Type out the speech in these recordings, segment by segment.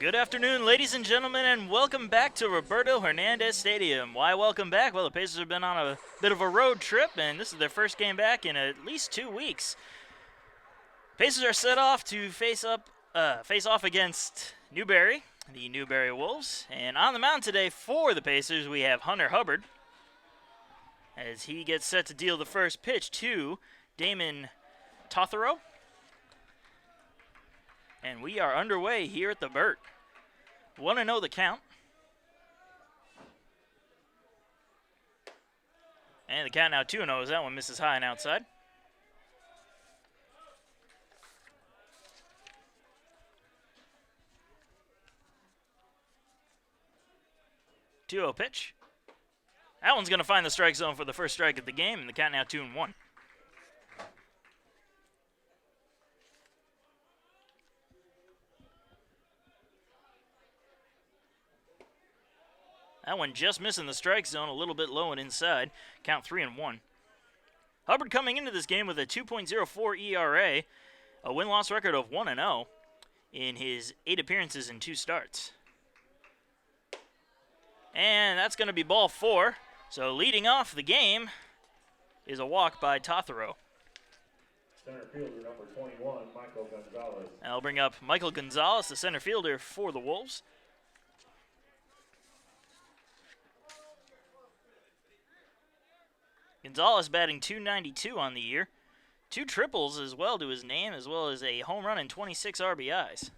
Good afternoon, ladies and gentlemen, and welcome back to Roberto Hernandez Stadium. Why welcome back? Well, the Pacers have been on a bit of a road trip, and this is their first game back in at least 2 weeks. Pacers are set off to face off against Newberry, the Newberry Wolves. And on the mound today for the Pacers, we have Hunter Hubbard, as he gets set to deal the first pitch to Damon Tothero. And we are underway here at the Burt. 1-0 the count. And the count now 2-0 as that one misses high and outside. Two-0 pitch. That one's going to find the strike zone for the first strike of the game, and the count now 2-1. That one just missing the strike zone, a little bit low and inside. Count 3-1. Hubbard coming into this game with a 2.04 ERA, a win-loss record of 1-0 in his 8 appearances and 2 starts. And that's going to be ball 4. So leading off the game is a walk by Tothero. Center fielder number 21, Michael Gonzalez. I'll bring up Michael Gonzalez, the center fielder for the Wolves. Gonzalez batting .292 on the year. 2 triples as well to his name, as well as a home run and 26 RBIs.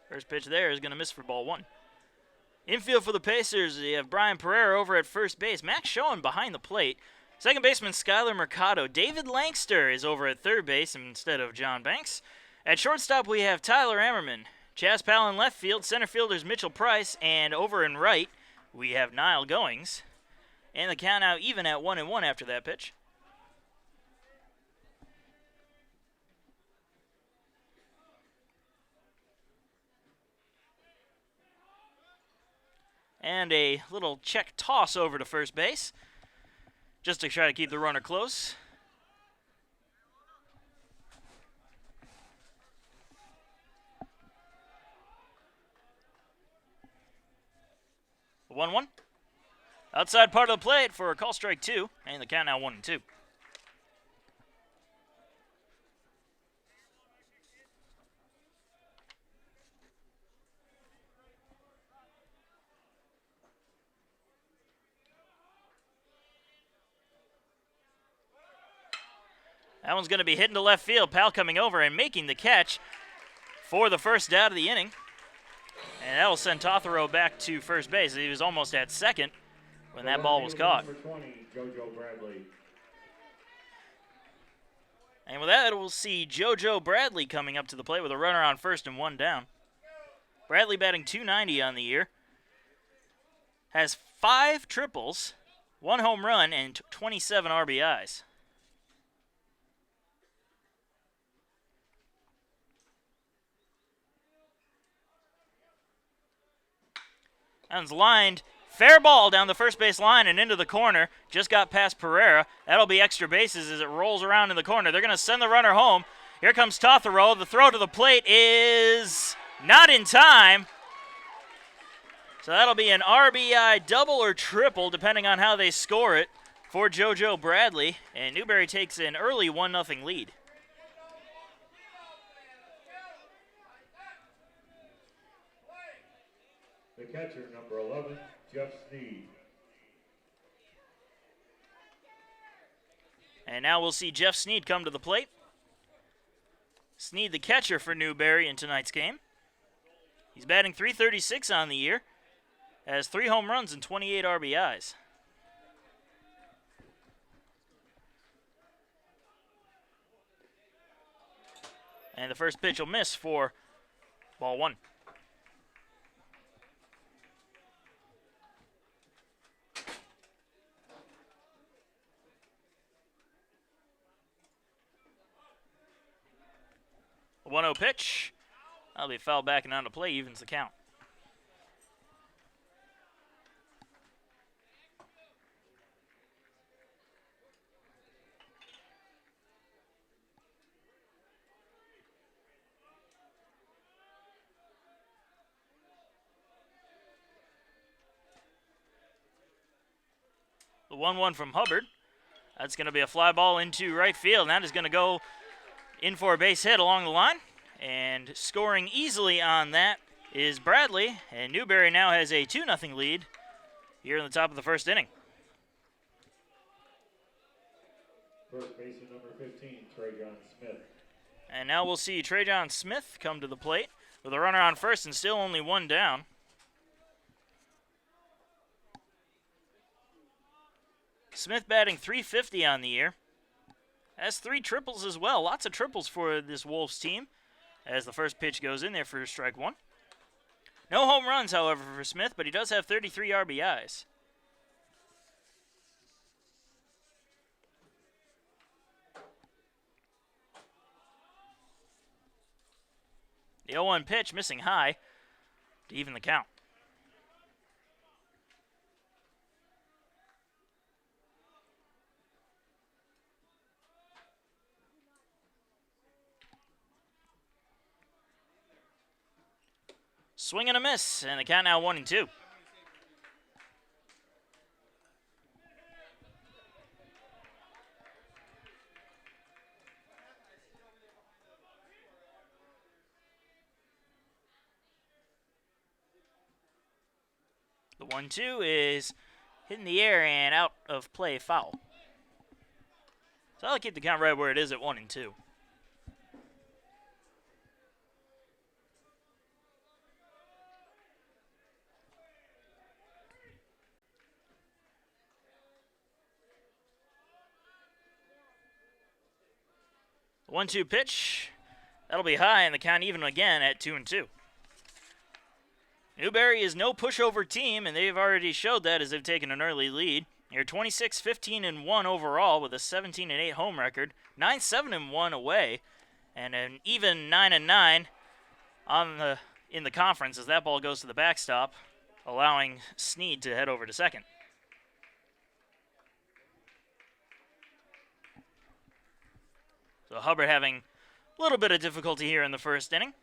First pitch there is going to miss for ball 1. Infield for the Pacers, you have Brian Pereira over at first base. Max Schoen behind the plate. Second baseman Skylar Mercado. David Langster is over at third base instead of John Banks. At shortstop, we have Tyler Ammerman. Chaz Powell in left field, center fielders Mitchell Price, and over in right, we have Niall Goings. And the count now even at 1-1 after that pitch. And a little check toss over to first base, just to try to keep the runner close. 1-1. Outside part of the plate for a call strike 2, and the count now 1-2. That one's going to be hitting to left field. Powell coming over and making the catch for the first out of the inning. And that will send Tothero back to first base. He was almost at second when that ball was caught. Number 20, JoJo Bradley. And with that, we'll see JoJo Bradley coming up to the plate with a runner on first and 1 down. Bradley batting .290 on the year. Has 5 triples, 1 home run, and 27 RBIs. That one's lined. Fair ball down the first base line and into the corner. Just got past Pereira. That'll be extra bases as it rolls around in the corner. They're going to send the runner home. Here comes Tothero. The throw to the plate is not in time. So that'll be an RBI double or triple, depending on how they score it, for JoJo Bradley. And Newberry takes an early 1-0 lead. The catcher, number 11, Jeff Sneed. And now we'll see Jeff Sneed come to the plate. Sneed, the catcher for Newberry in tonight's game. He's batting .336 on the year. Has 3 home runs and 28 RBIs. And the first pitch will miss for ball 1. A 1-0 pitch. That'll be fouled back and on to play, evens the count. The 1-1 from Hubbard. That's going to be a fly ball into right field. And that is going to go in for a base hit along the line. And scoring easily on that is Bradley. And Newberry now has a 2-0 lead here in the top of the first inning. First baseman number 15, Trajan Smith. And now we'll see Trajan Smith come to the plate with a runner on first and still only one down. Smith batting .350 on the year. Has 3 triples as well. Lots of triples for this Wolves team as the first pitch goes in there for strike one. No home runs, however, for Smith, but he does have 33 RBIs. The 0-1 pitch missing high to even the count. Swing and a miss, and the count now 1-2. The 1-2 is hitting the air and out of play, foul. So I'll keep the count right where it is at 1-2. The 1-2 pitch, that'll be high, and the count even again at 2-2. Newberry is no pushover team, and they've already showed that as they've taken an early lead. They're 26-15-1 overall with a 17-8 home record, 9-7-1 away, and an even 9-9 in the conference as that ball goes to the backstop, allowing Snead to head over to second. So Hubbard having a little bit of difficulty here in the first inning.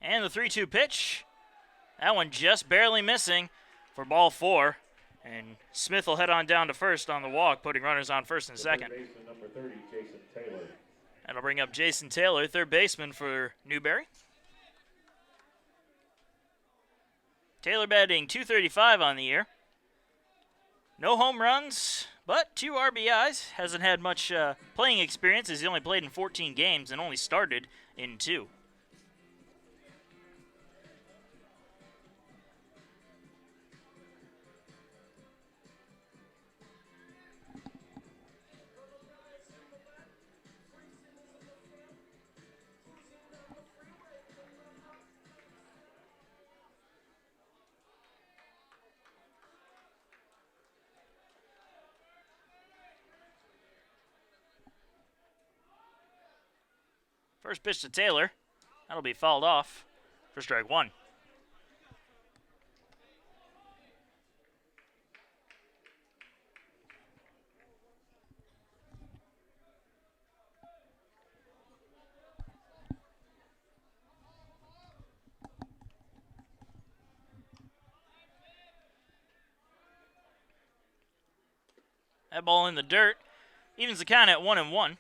And the 3-2 pitch. That one just barely missing for ball 4. And Smith will head on down to first on the walk, putting runners on first and second. Third baseman number 30, Jason Taylor. That'll bring up Jason Taylor, third baseman for Newberry. Taylor batting .235 on the year. No home runs, but 2 RBIs. Hasn't had much playing experience as he only played in 14 games and only started in 2. First pitch to Taylor. That'll be fouled off for strike 1. That ball in the dirt evens the count at 1-1.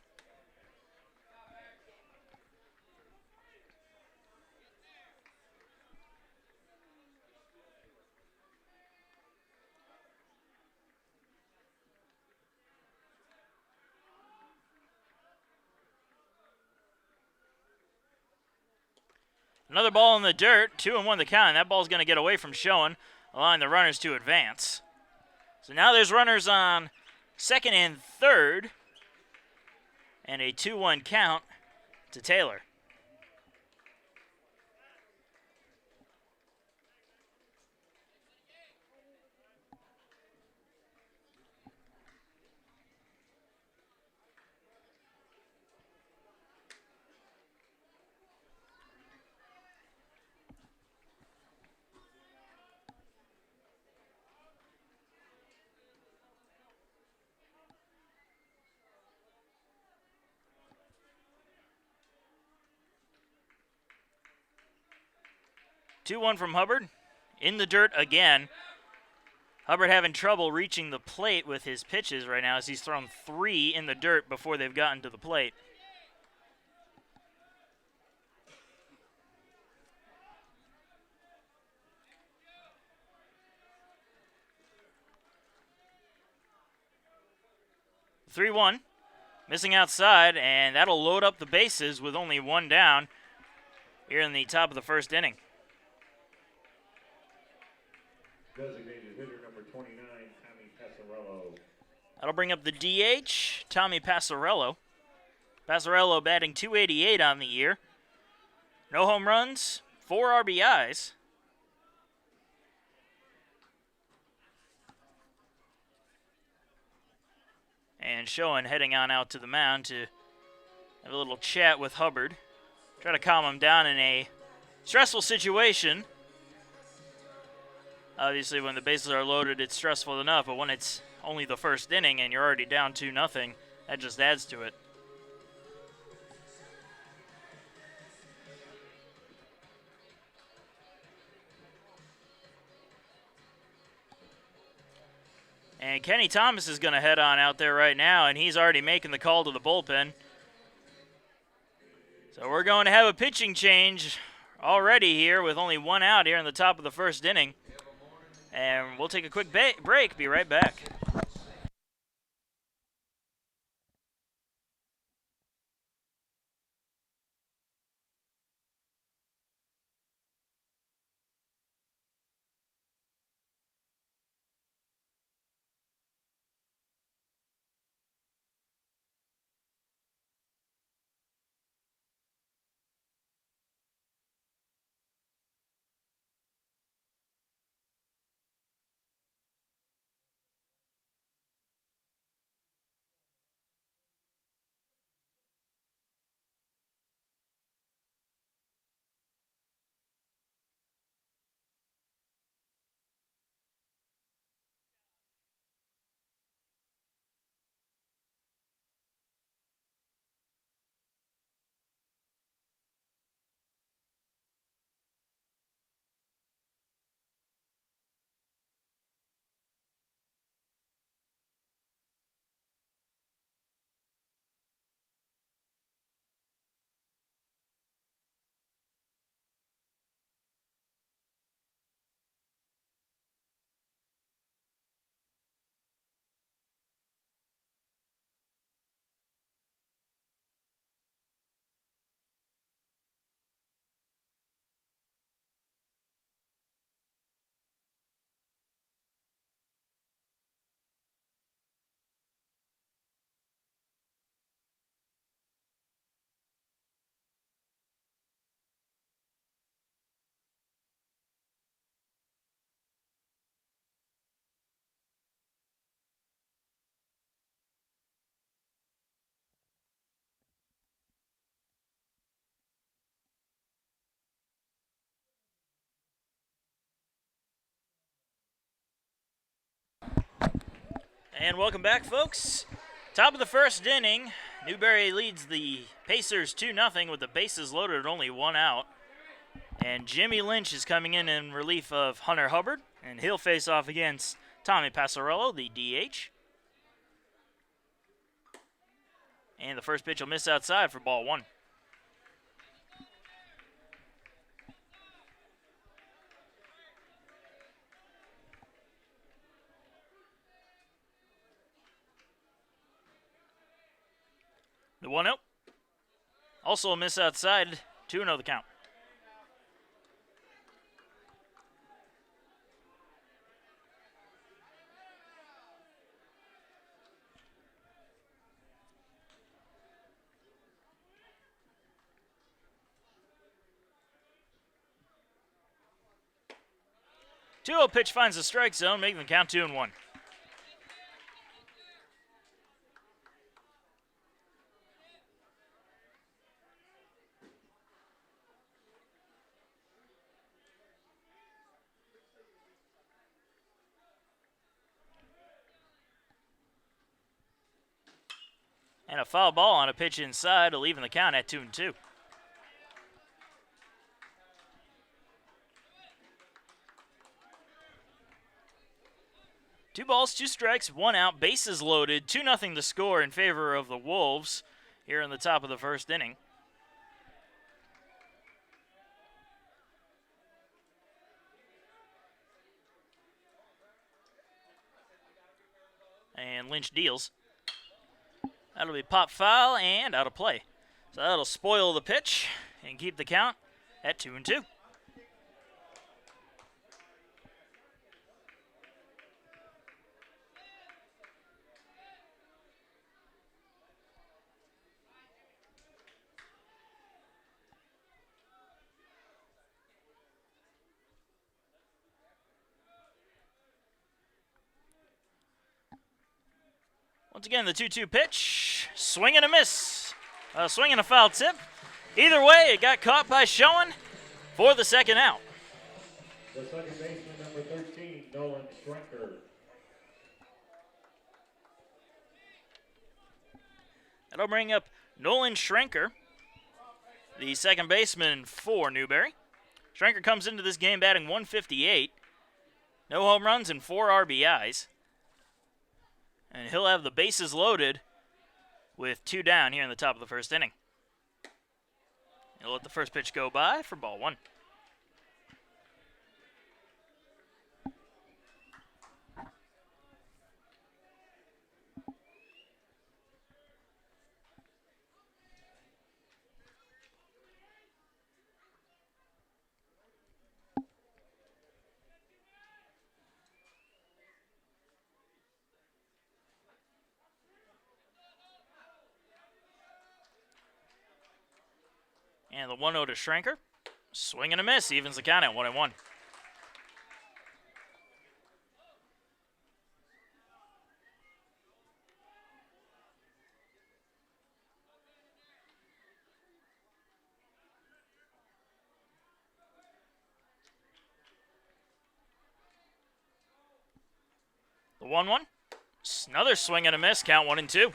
Another ball in the dirt, 2-1 the count. That ball's going to get away from Schoen, allowing the runners to advance. So now there's runners on second and third, and a 2-1 count to Taylor. 2-1 from Hubbard. In the dirt again. Hubbard having trouble reaching the plate with his pitches right now as he's thrown 3 in the dirt before they've gotten to the plate. The 3-1. Missing outside, and that'll load up the bases with only 1 down here in the top of the first inning. Designated hitter number 29, Tommy Passarello. That'll bring up the DH, Tommy Passarello. Passarello batting .288 on the year. No home runs, 4 RBIs. And Schoen heading on out to the mound to have a little chat with Hubbard. Try to calm him down in a stressful situation. Obviously, when the bases are loaded, it's stressful enough, but when it's only the first inning and you're already down 2-0, that just adds to it. And Kenny Thomas is going to head on out there right now, and he's already making the call to the bullpen. So we're going to have a pitching change already here with only 1 out here in the top of the first inning. And we'll take a quick break, be right back. And welcome back, folks. Top of the first inning, Newberry leads the Pacers 2-0 with the bases loaded at only 1 out. And Jimmy Lynch is coming in relief of Hunter Hubbard, and he'll face off against Tommy Passarello, the DH. And the first pitch will miss outside for ball 1. The 1-0. Also a miss outside, 2-0 the count. The 2-0 pitch finds the strike zone, making the count 2-1. And a foul ball on a pitch inside, leaving the count at 2-2. 2 balls, 2 strikes, 1 out, bases loaded, 2-0 to score in favor of the Wolves here in the top of the first inning. And Lynch deals. That'll be pop foul and out of play. So that'll spoil the pitch and keep the count at 2-2. Once again, the 2-2 pitch. Swing and a miss. Swing and a foul tip. Either way, it got caught by Schoen for the second out. The second baseman, number 13, Nolan Schrenker. That'll bring up Nolan Schrenker, the second baseman for Newberry. Schrenker comes into this game batting .158. No home runs and 4 RBIs. And he'll have the bases loaded with 2 down here in the top of the first inning. He'll let the first pitch go by for ball 1. And the 1-0 to Schrenker. Swing and a miss, evens the count at 1-1. The 1-1. Another swing and a miss, count 1-2.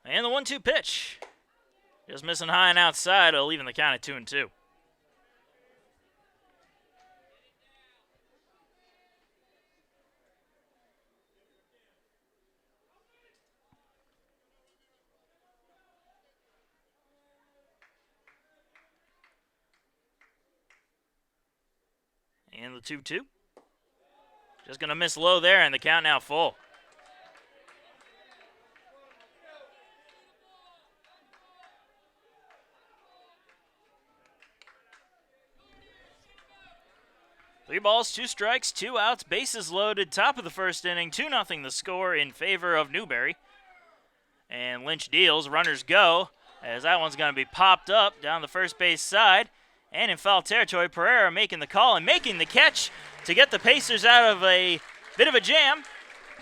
And the 1-2 pitch. Just missing high and outside, leaving the count at 2-2. And the 2-2. Just going to miss low there, and the count now full. Three balls, 2 strikes, 2 outs, bases loaded, top of the first inning, 2-0 the score in favor of Newberry. And Lynch deals, runners go, as that one's going to be popped up down the first base side. And in foul territory, Pereira making the call and making the catch to get the Pacers out of a bit of a jam.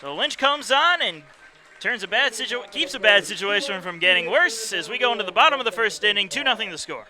So Lynch comes on and keeps a bad situation from getting worse as we go into the bottom of the first inning, 2-0 the score.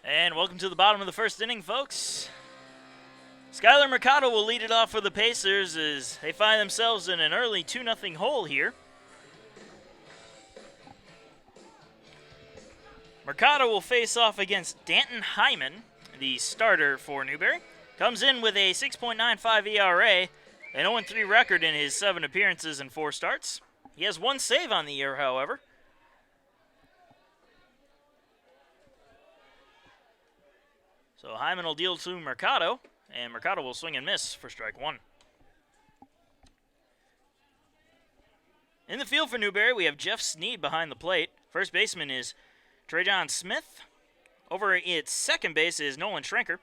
And welcome to the bottom of the first inning, folks. Skylar Mercado will lead it off for the Pacers as they find themselves in an early 2-0 hole here. Mercado will face off against Danton Hyman, the starter for Newberry. Comes in with a 6.95 ERA, an 0-3 record in his 7 appearances and 4 starts. He has 1 save on the year, however. So Hyman will deal to Mercado, and Mercado will swing and miss for strike 1. In the field for Newberry, we have Jeff Sneed behind the plate. First baseman is Trajon Smith. Over at second base is Nolan Schrenker.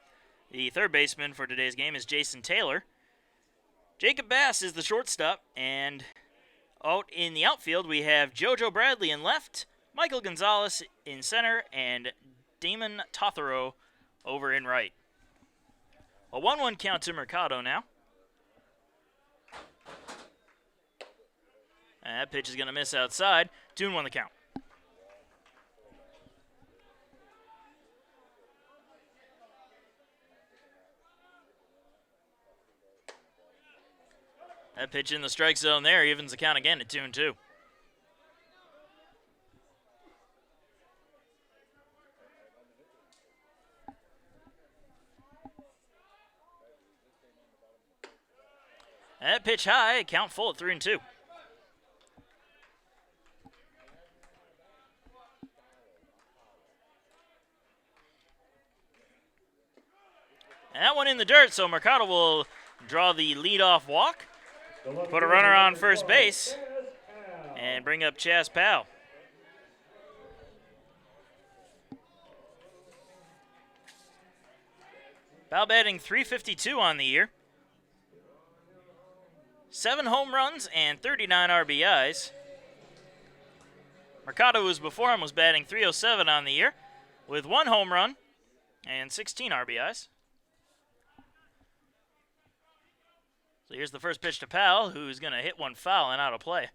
The third baseman for today's game is Jason Taylor. Jacob Bass is the shortstop, and out in the outfield we have JoJo Bradley in left, Michael Gonzalez in center, and Damon Tothero over in right. A 1-1 count to Mercado now. And that pitch is going to miss outside. 2-1 the count. That pitch in the strike zone there evens the count again at 2-2. That pitch high, count full at 3-2. And that one in the dirt, so Mercado will draw the leadoff walk, put a runner on first base, and bring up Chaz Powell. Powell batting .352 on the year. 7 home runs and 39 RBIs. Mercado, who was before him, was batting .307 on the year with 1 home run and 16 RBIs. So here's the first pitch to Powell, who's going to hit one foul and out of play.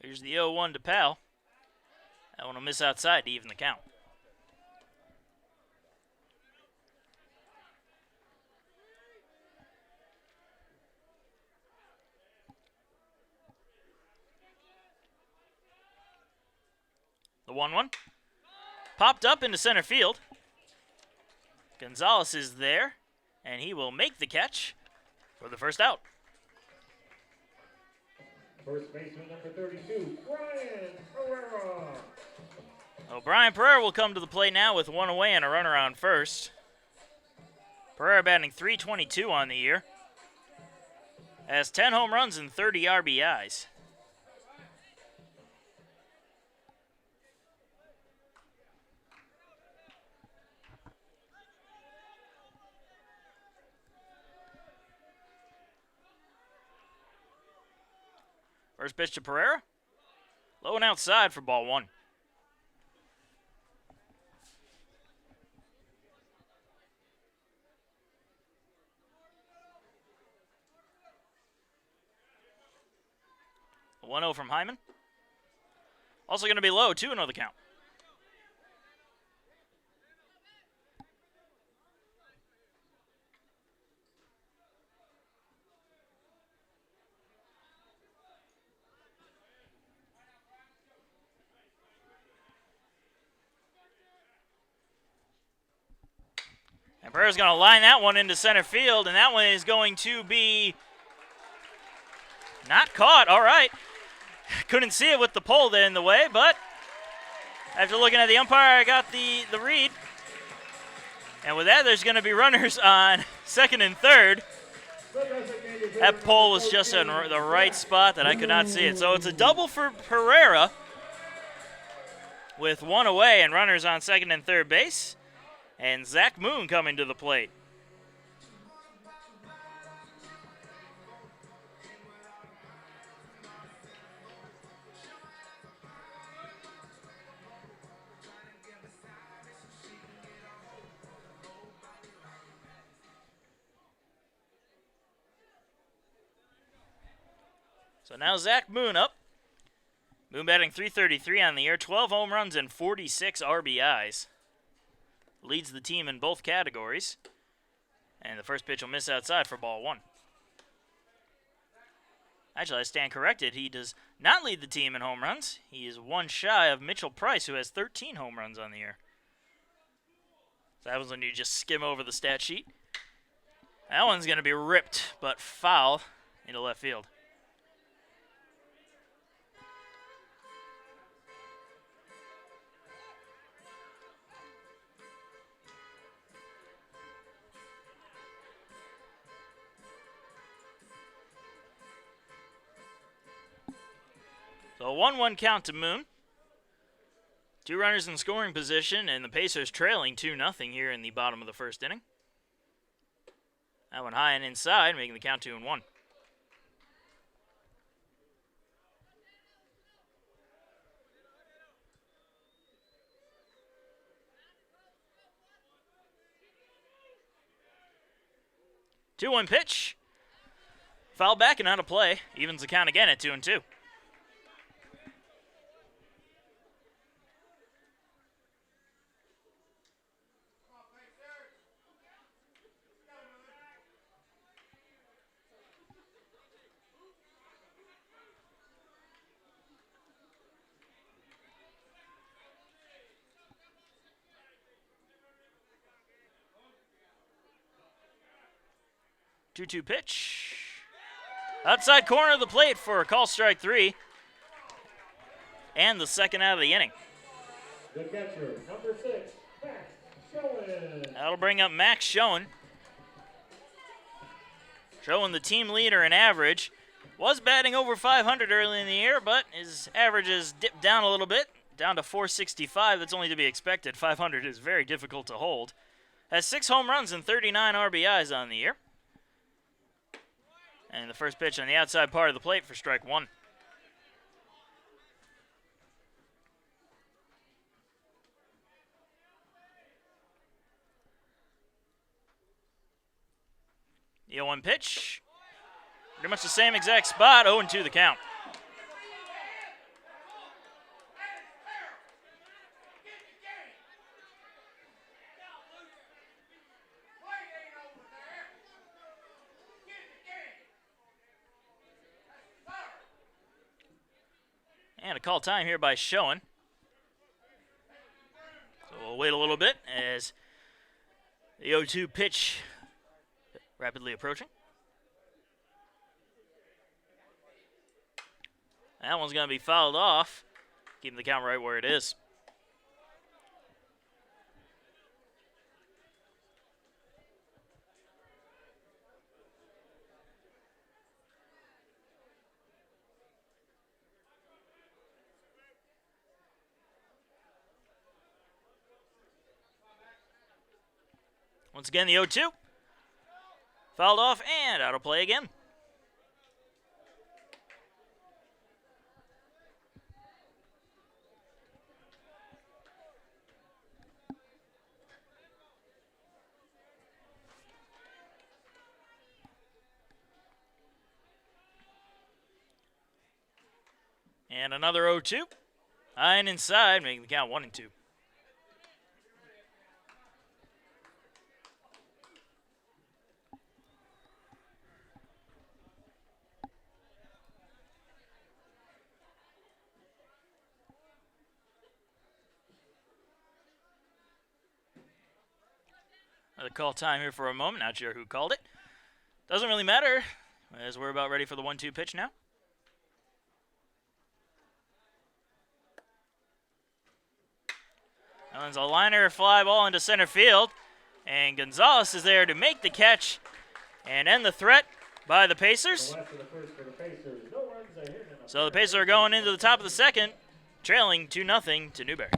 Here's the 0-1 to Powell. That one will miss outside to even the count. The 1-1. Popped up into center field. Gonzalez is there, and he will make the catch for the first out. First baseman number 32, Brian Pereira. Brian Pereira will come to the plate now with 1 away and a runner on first. Pereira batting .322 on the year. Has 10 home runs and 30 RBIs. First pitch to Pereira. Low and outside for ball 1. A 1-0 from Hyman. Also going to be low, 2-0 the count. And Pereira's going to line that one into center field, and that one is going to be not caught. All right. Couldn't see it with the pole there in the way, but after looking at the umpire, I got the read. And with that, there's going to be runners on second and third. That pole was just in the right spot that I could not see it. So it's a double for Pereira with 1 away and runners on second and third base. And Zach Moon coming to the plate. So now Zach Moon up. Moon batting .333 on the year, 12 home runs and 46 RBIs. Leads the team in both categories. And the first pitch will miss outside for ball one. Actually, I stand corrected. He does not lead the team in home runs. He is one shy of Mitchell Price, who has 13 home runs on the year. So that was when you just skim over the stat sheet. That one's going to be ripped, but foul into left field. So a 1-1 count to Moon. 2 runners in scoring position, and the Pacers trailing 2-0 here in the bottom of the first inning. That one high and inside, making the count 2-1. Two-one pitch. Foul back and out of play. Evens the count again at 2-2. Two-two pitch. Outside corner of the plate for a call strike 3. And the second out of the inning. The catcher, number 6, Max Schoen. That'll bring up Max Schoen. Schoen, the team leader in average. Was batting over 500 early in the year, but his average has dipped down a little bit, down to 465. That's only to be expected. 500 is very difficult to hold. Has 6 home runs and 39 RBIs on the year. And the first pitch on the outside part of the plate for strike 1. The 0-1 pitch. Pretty much the same exact spot, 0-2 the count. And a call time here by Schoen. So we'll wait a little bit as the 0-2 pitch rapidly approaching. That one's going to be fouled off, keeping the count right where it is. Once again, the 0-2. Fouled off and out of play again. And another 0-2. High and inside, making the count 1-2. Another call time here for a moment. Not sure who called it. Doesn't really matter, as we're about ready for the 1-2 pitch now. That one's a liner fly ball into center field. And Gonzalez is there to make the catch and end the threat by the Pacers. So the Pacers are going into the top of the second, trailing 2-0 to Newberry.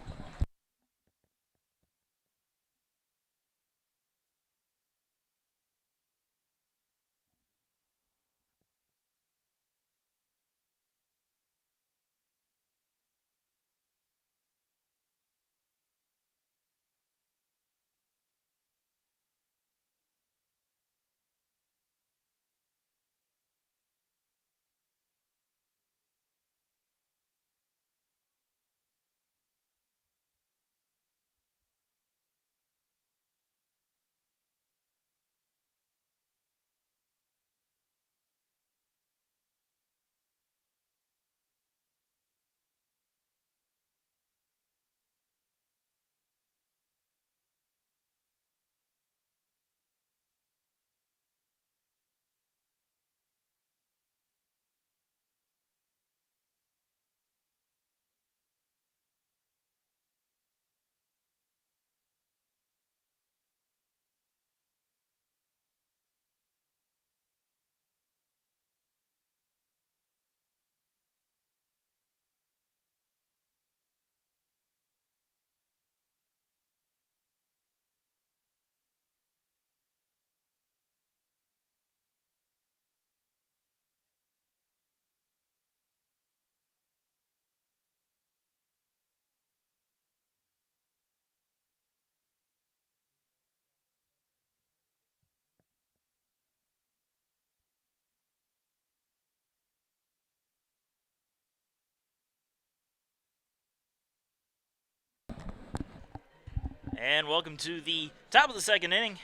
And welcome to the top of the second inning.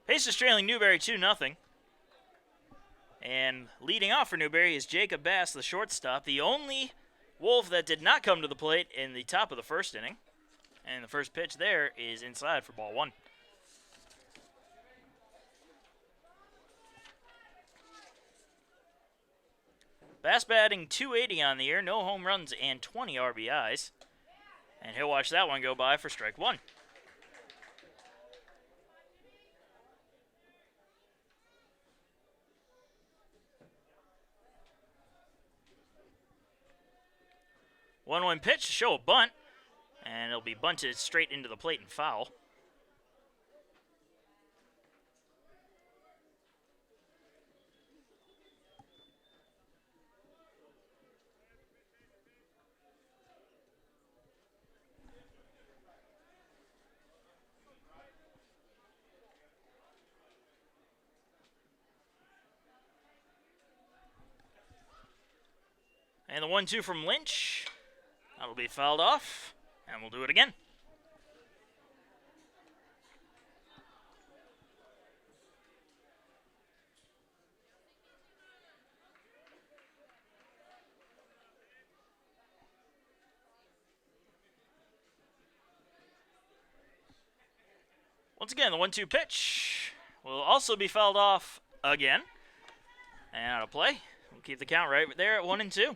Pacers trailing Newberry 2-0. And leading off for Newberry is Jacob Bass, the shortstop, the only Wolf that did not come to the plate in the top of the first inning. And the first pitch there is inside for ball 1. Bass batting .280 on the year, no home runs and 20 RBIs. And he'll watch that one go by for strike 1. One pitch to show a bunt, and it'll be bunted straight into the plate and foul. And the 1-2 from Lynch. That'll be fouled off, and we'll do it again. Once again, the 1-2 pitch will also be fouled off again. And out of play. We'll keep the count right there at 1-2.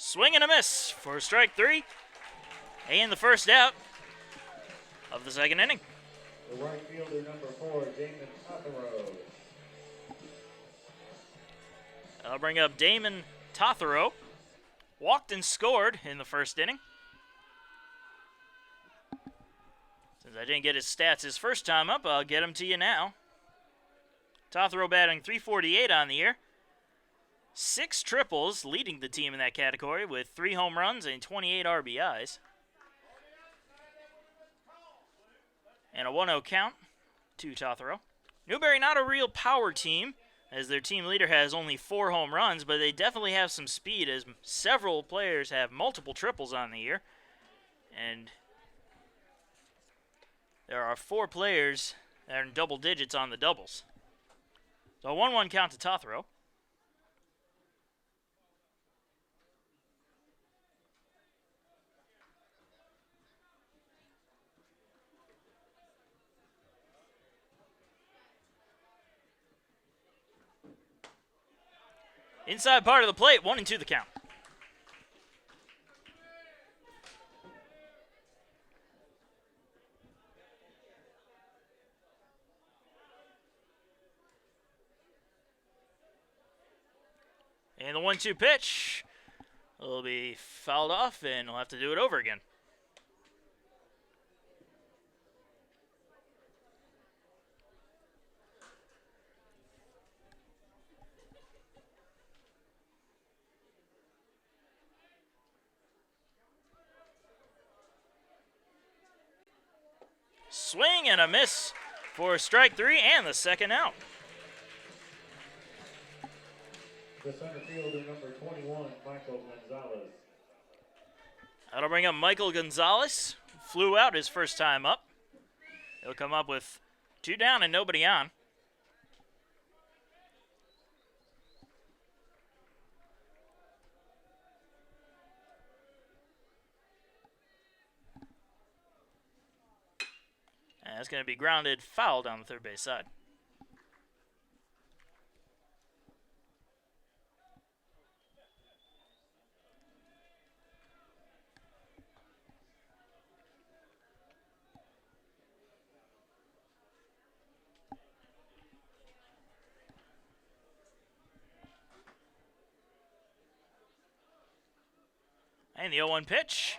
Swing and a miss for strike 3. And the first out of the second inning. The right fielder, number 4, Damon Tothero. I'll bring up Damon Tothero. Walked and scored in the first inning. Since I didn't get his stats his first time up, I'll get them to you now. Tothero batting .348 on the year. 6 triples, leading the team in that category with 3 home runs and 28 RBIs. And a 1-0 count to Tothero. Newberry not a real power team, as their team leader has only 4 home runs, but they definitely have some speed, as several players have multiple triples on the year. And there are 4 players that are in double digits on the doubles. So a 1-1 count to Tothero. Inside part of the plate, 1-2 the count. And the 1-2 pitch will be fouled off, and we'll have to do it over again. Swing and a miss for strike 3 and the second out. The center fielder, number 21, Michael Gonzalez. That'll bring up Michael Gonzalez. Flew out his first time up. He'll come up with 2 down and nobody on. And that's going to be grounded foul down the third base side. And the 0-1 pitch.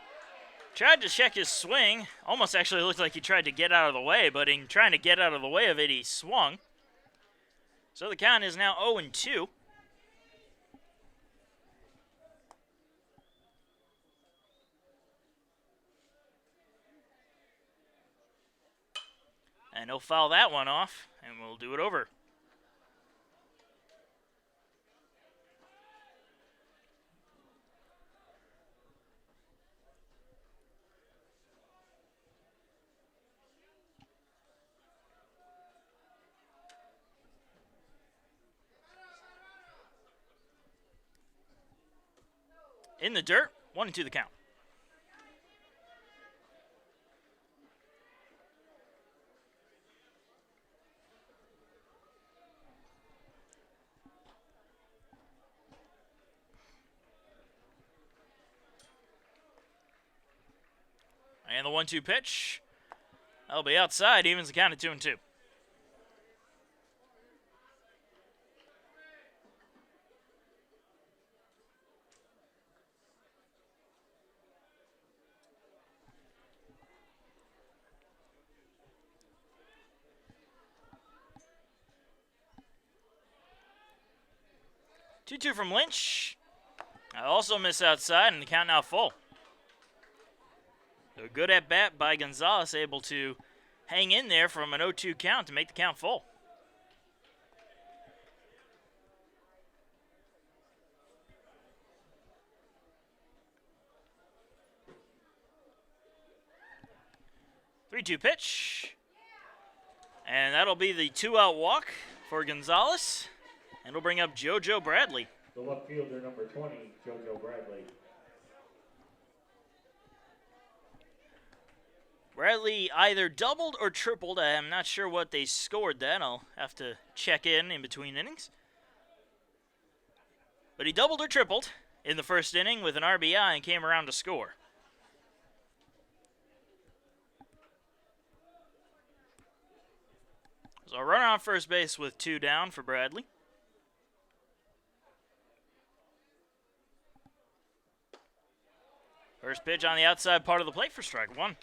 Tried to check his swing. Almost actually looked like he tried to get out of the way, but in trying to get out of the way of it, he swung. So the count is now 0-2. And he'll foul that one off, and we'll do it over. In the dirt, 1-2 the count. And the 1-2 pitch. That'll be outside, evens the count at 2-2. Two from Lynch. I also miss outside, and the count now full. So good at bat by Gonzalez, able to hang in there from an 0-2 count to make the count full. Three-two pitch. And that'll be the 2-out walk for Gonzalez. And it'll bring up JoJo Bradley. The left fielder, number 20, JoJo Bradley. Bradley either doubled or tripled. I'm not sure what they scored then. I'll have to check in between innings. But he doubled or tripled in the first inning with an RBI and came around to score. So a runner on first base with 2 down for Bradley. First pitch on the outside part of the plate for strike 1.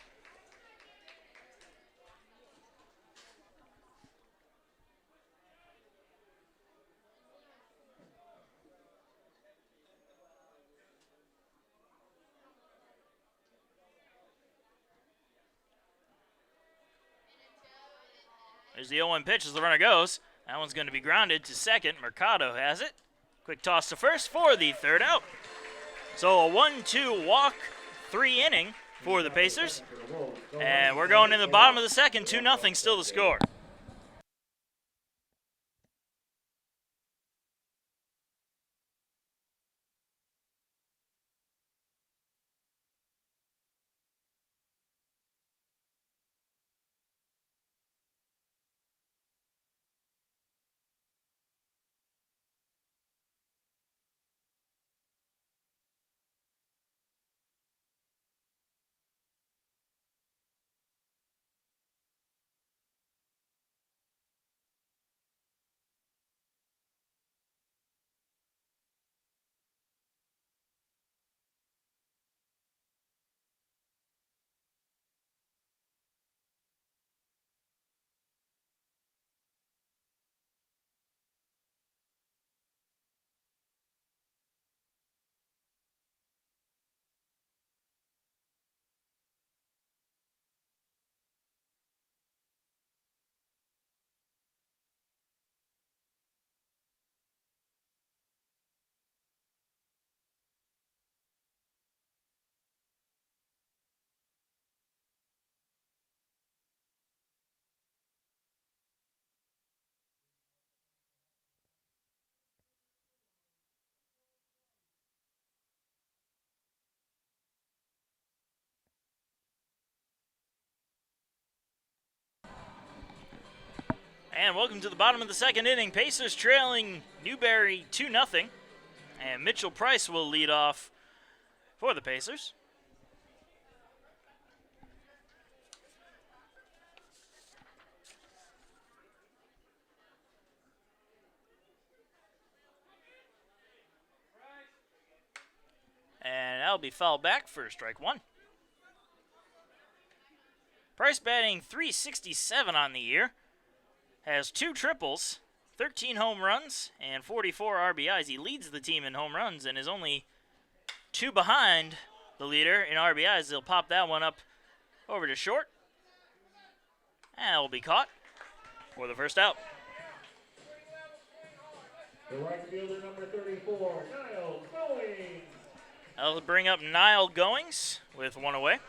There's the 0-1 pitch as the runner goes. That one's going to be grounded to second. Mercado has it. Quick toss to first for the 3rd out. So a 1-2 walk, 3 inning for the Pacers. And we're going in the bottom of the second, 2-0 still the score. And welcome to the bottom of the second inning. Pacers trailing Newberry 2-0. And Mitchell Price will lead off for the Pacers. And that'll be fouled back for strike 1. Price batting .367 on the year. Has 2 triples, 13 home runs, and 44 RBIs. He leads the team in home runs and is only 2 behind the leader in RBIs. They'll pop that one up over to short. And it will be caught for the first out. The right fielder, number 34, Niall Goings. That'll bring up Niall Goings with one away.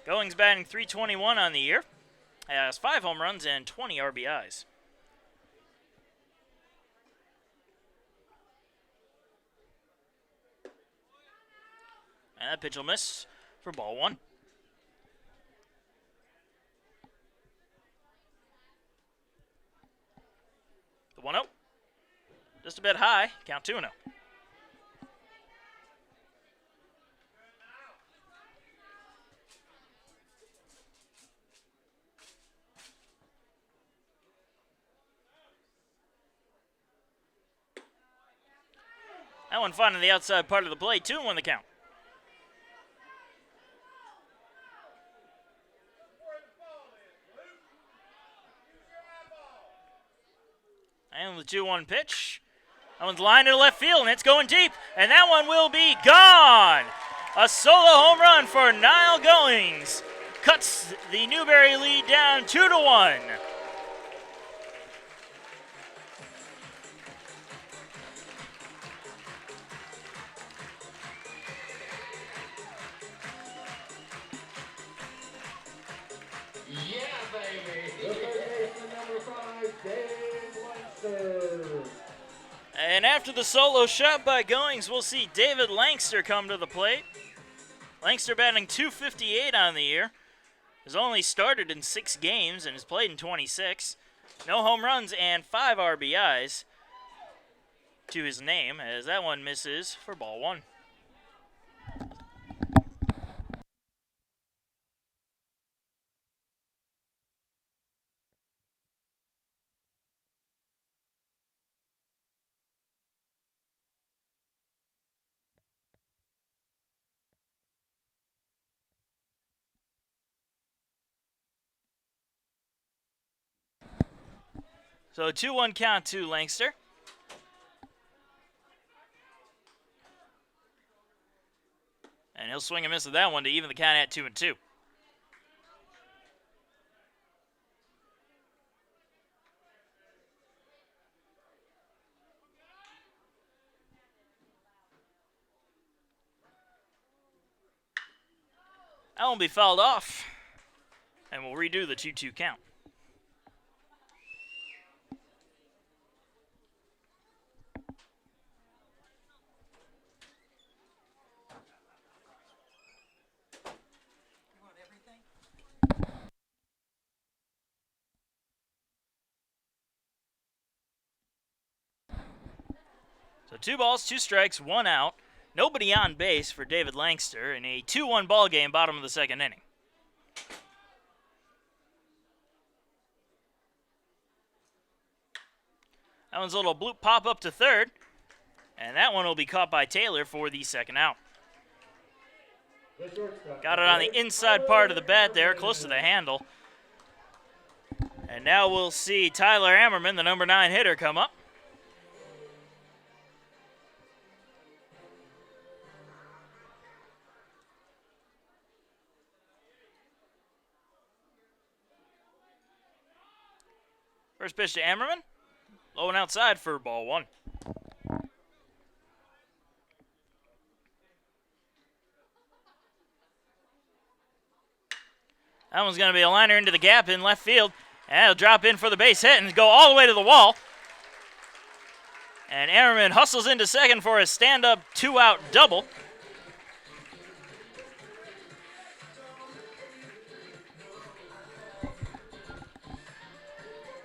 Goings batting .321 on the year. Has 5 home runs and 20 RBIs. And that pitch will miss for ball 1. The 1-0. Just a bit high. Count 2-0. That one finding the outside part of the plate. 2-1 the count. And the 2-1 pitch. That one's lined to left field, and it's going deep. And that one will be gone. A solo home run for Niall Goings. Cuts the Newberry lead down 2-1. And after the solo shot by Goings, we'll see David Langster come to the plate. Langster batting .258 on the year. Has only started in 6 games and has played in 26. No home runs and 5 RBIs to his name, as that one misses for ball 1. So 2-1 count to Langster. And he'll swing and miss with that one to even the count at 2-2. That won't be fouled off. And we'll redo the 2-2 count. So 2 balls, 2 strikes, 1 out. Nobody on base for David Langster in a 2-1 ball game, bottom of the 2nd inning. That one's a little bloop pop up to third. And that one will be caught by Taylor for the 2nd out. Got it on the inside part of the bat there, close to the handle. And now we'll see Tyler Ammerman, the number 9 hitter, come up. First pitch to Ammerman. Low and outside for ball 1. That one's going to be a liner into the gap in left field. And it'll drop in for the base hit and go all the way to the wall. And Ammerman hustles into second for a stand-up 2-out double.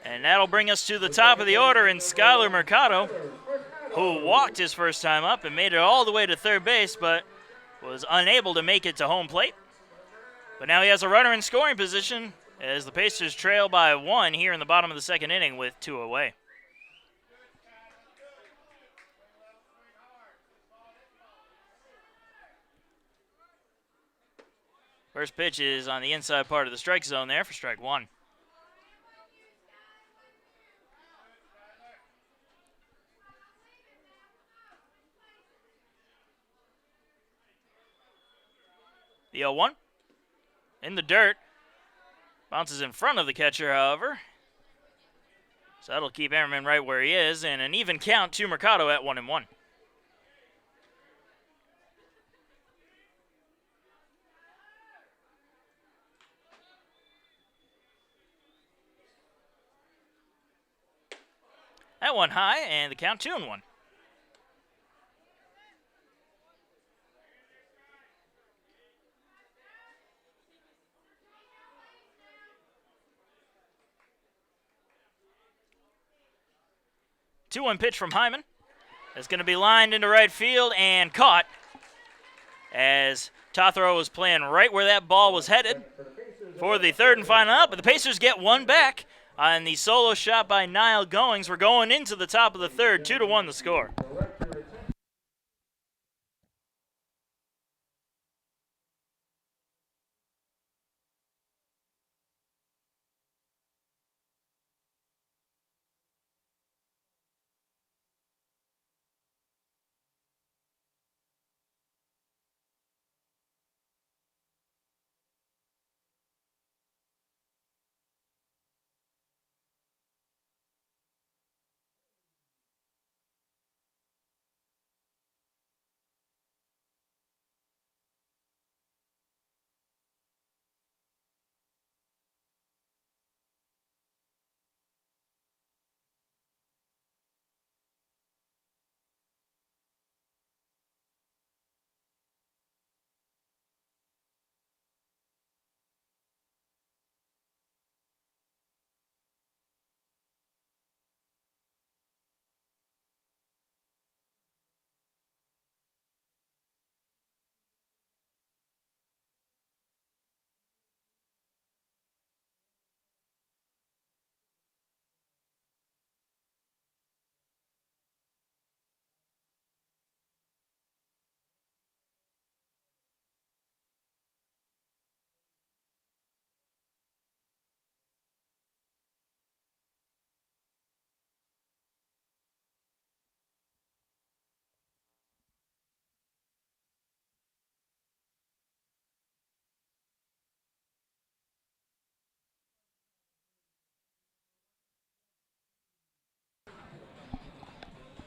And that'll bring us to the top of the order in Skyler Mercado, who walked his first time up and made it all the way to third base, but was unable to make it to home plate. But now he has a runner in scoring position as the Pacers trail by 1 here in the bottom of the 2nd inning with 2 away. First pitch is on the inside part of the strike zone there for strike 1. The 0-1. in the dirt. Bounces in front of the catcher, however. So that'll keep Ammerman right where he is, and an even count to Mercado at 1-1. That one high, and the count 2-1. Two-one pitch from Hyman. It's going to be lined into right field and caught as Tothero was playing right where that ball was headed for the third and final out. But the Pacers get one back on the solo shot by Niall Goings. We're going into the top of the third, 2-1 the score.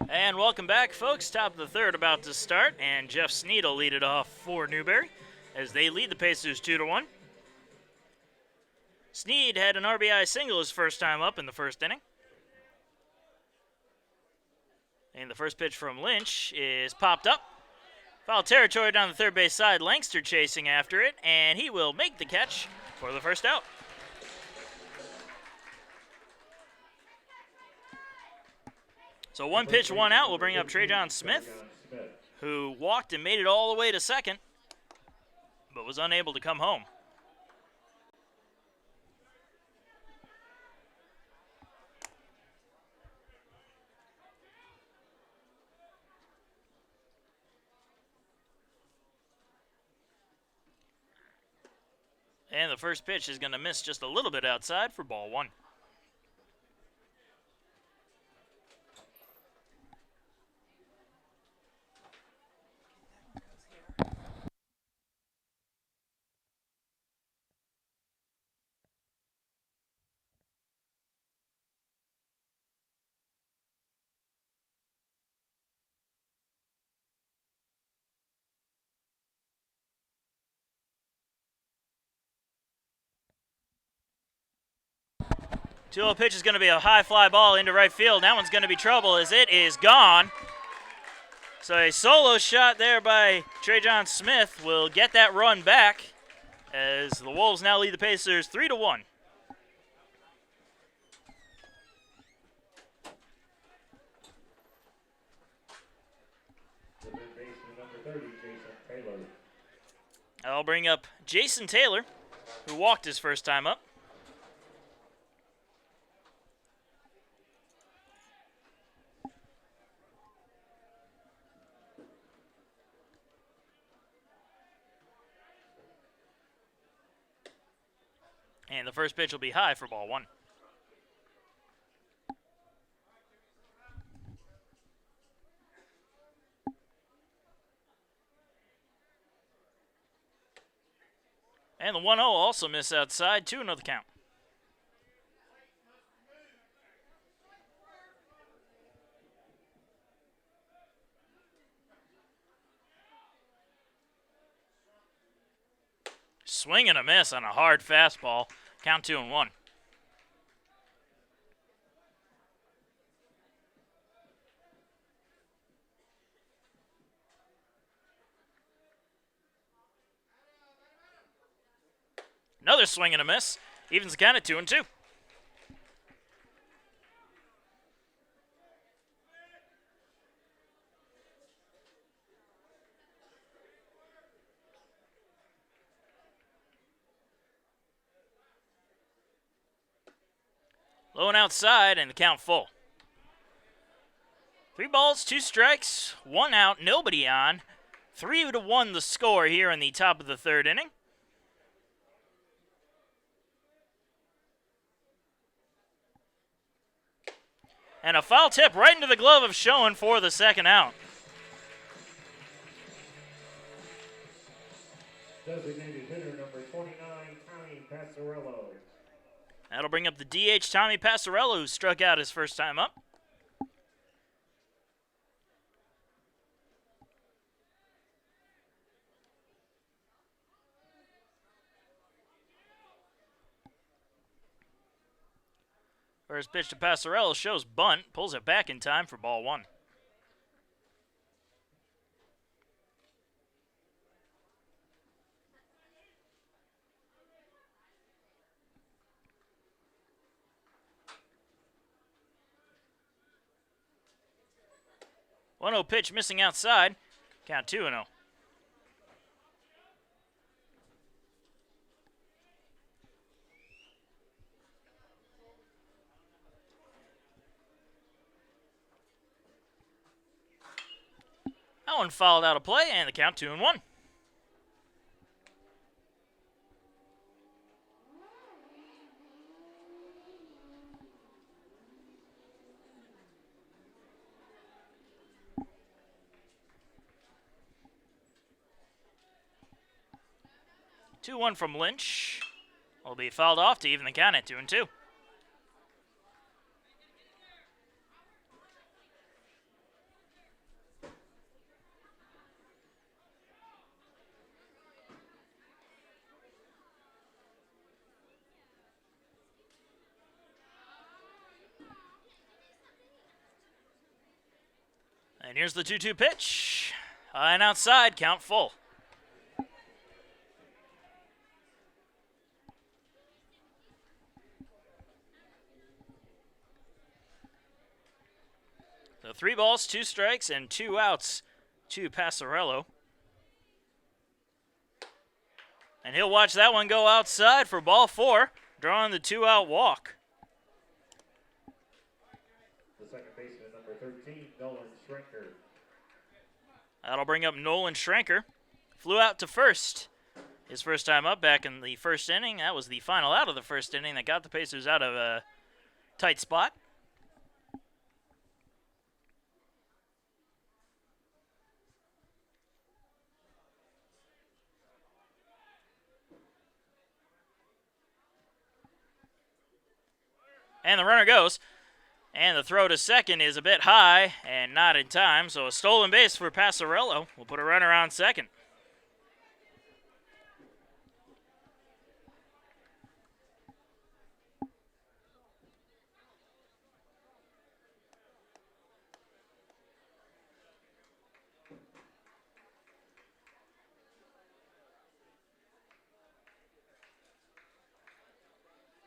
And welcome back, folks. Top of the third about to start, and Jeff Sneed will lead it off for Newberry as they lead the Pacers 2-1. Sneed had an RBI single his first time up in the first inning. And the first pitch from Lynch is popped up. Foul territory down the third base side. Langster chasing after it, and he will make the catch for the first out. So one pitch, one out will bring up Trajon Smith, who walked and made it all the way to second, but was unable to come home. And the first pitch is going to miss just a little bit outside for ball one. Two-0 pitch is going to be a high fly ball into right field. That one's going to be trouble as it is gone. So a solo shot there by Trajon Smith will get that run back as the Wolves now lead the Pacers 3-1. I'll bring up Jason Taylor, who walked his first time up. And the first pitch will be high for ball one. And the 1-0 also missed outside, 2-0 the count. Swing and a miss on a hard fastball. Count 2-1. Another swing and a miss. Evens the count at 2-2. Low and outside, and the count full. 3 balls, 2 strikes, 1 out, nobody on. 3-1 the score here in the top of the 3rd inning. And a foul tip right into the glove of Schoen for the 2nd out. Designated hitter number 29, Tommy Passarello. That'll bring up the DH, Tommy Passarello, who struck out his first time up. First pitch to Passarello shows bunt, pulls it back in time for ball 1. One 0 pitch missing outside. Count 2-0. That one fouled out of play, and the count 2-1. Two 2-1 from Lynch. Will be fouled off to even the count at 2-2. And here's the 2-2 pitch. High and outside, count full. So 3 balls, 2 strikes, and 2 outs to Passarello. And he'll watch that one go outside for ball 4, drawing the 2-out walk. The second baseman, number 13, Nolan Schrenker. That'll bring up Nolan Schrenker. Flew out to first. His first time up back in the 1st inning. That was the final out of the 1st inning that got the Pacers out of a tight spot. And the runner goes. And the throw to second is a bit high and not in time. So a stolen base for Passarello. We'll put a runner on second.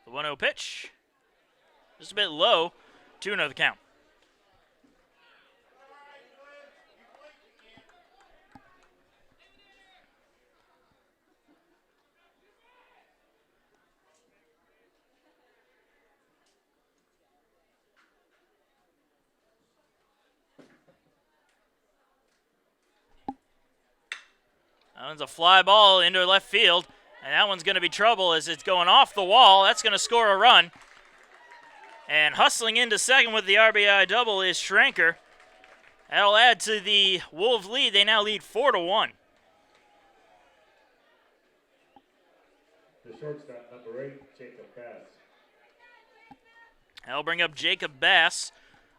The 1-0 pitch. Just a bit low. 2-0 the count. That one's a fly ball into left field, and that one's going to be trouble as it's going off the wall. That's going to score a run. And hustling into second with the RBI double is Schrenker. That'll add to the Wolves' lead. They now lead 4-1. The shortstop, number 8, Jacob Bass. That'll bring up Jacob Bass.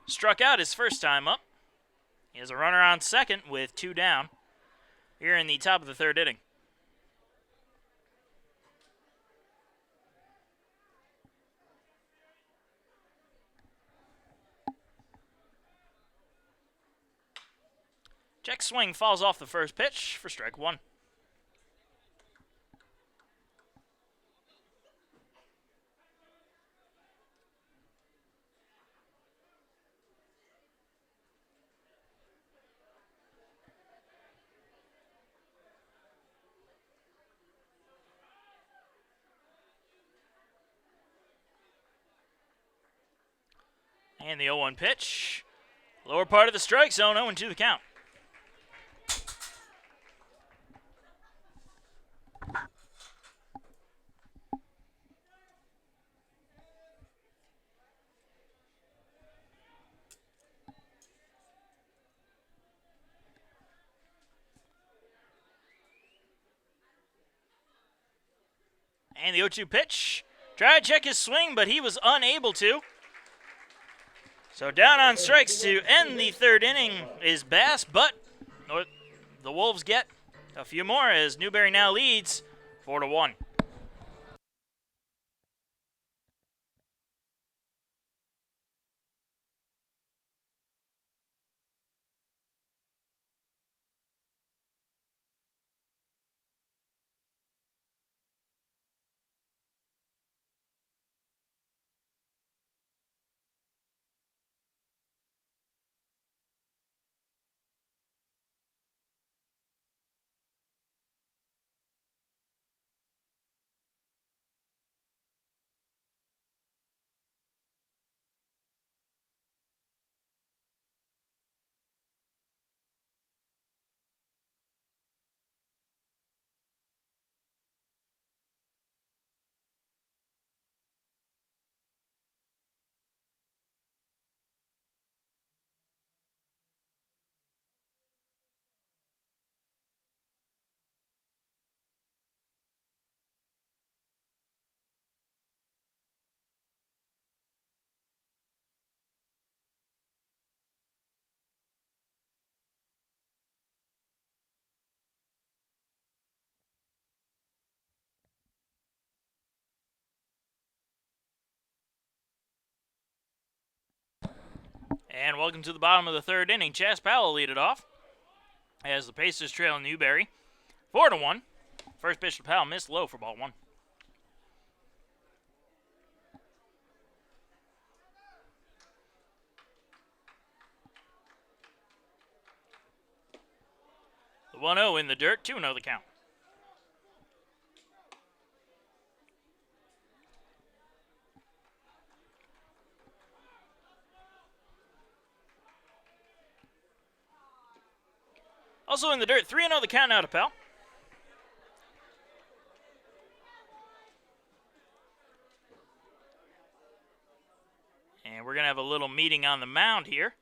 Struck out his first time up. He has a runner on second with 2 down here in the top of the 3rd inning. Check swing falls off the first pitch for strike 1. And the 0-1 pitch. Lower part of the strike zone, 0-2 the count. And the 0-2 pitch. Tried to check his swing, but he was unable to. So down on strikes to end the 3rd inning is Bass, but the Wolves get a few more as Newberry now leads 4-1. And welcome to the bottom of the 3rd inning. Chas Powell lead it off as the Pacers trail Newberry 4-1. First pitch to Powell missed low for ball 1. The 1-0 in the dirt, 2-0 the count. Also in the dirt, 3-0 the count now to Powell. And we're going to have a little meeting on the mound here.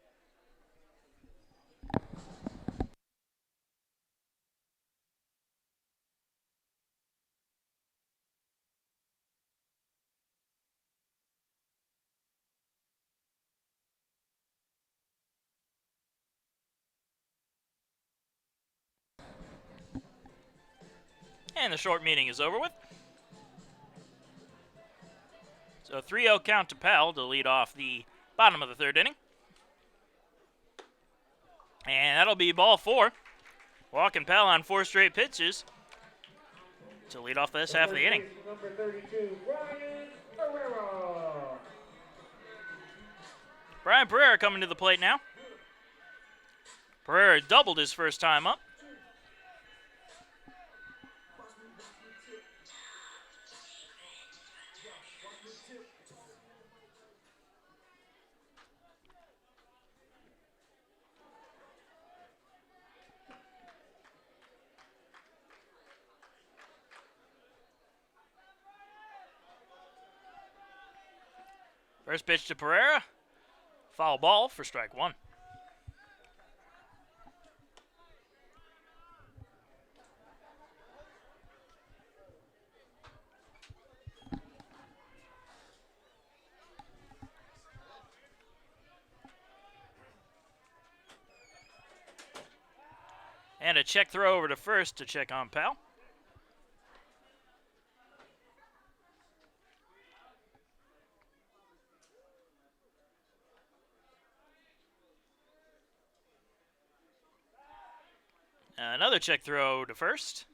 And the short meeting is over with. So 3-0 count to Powell to lead off the bottom of the 3rd inning. And that'll be ball 4. Walking Powell on 4 straight pitches to lead off this half of the inning. Number 32, Brian Pereira. Brian Pereira coming to the plate now. Pereira doubled his first time up. First pitch to Pereira. Foul ball for strike 1. And a check throw over to first to check on Powell. Another check throw to first.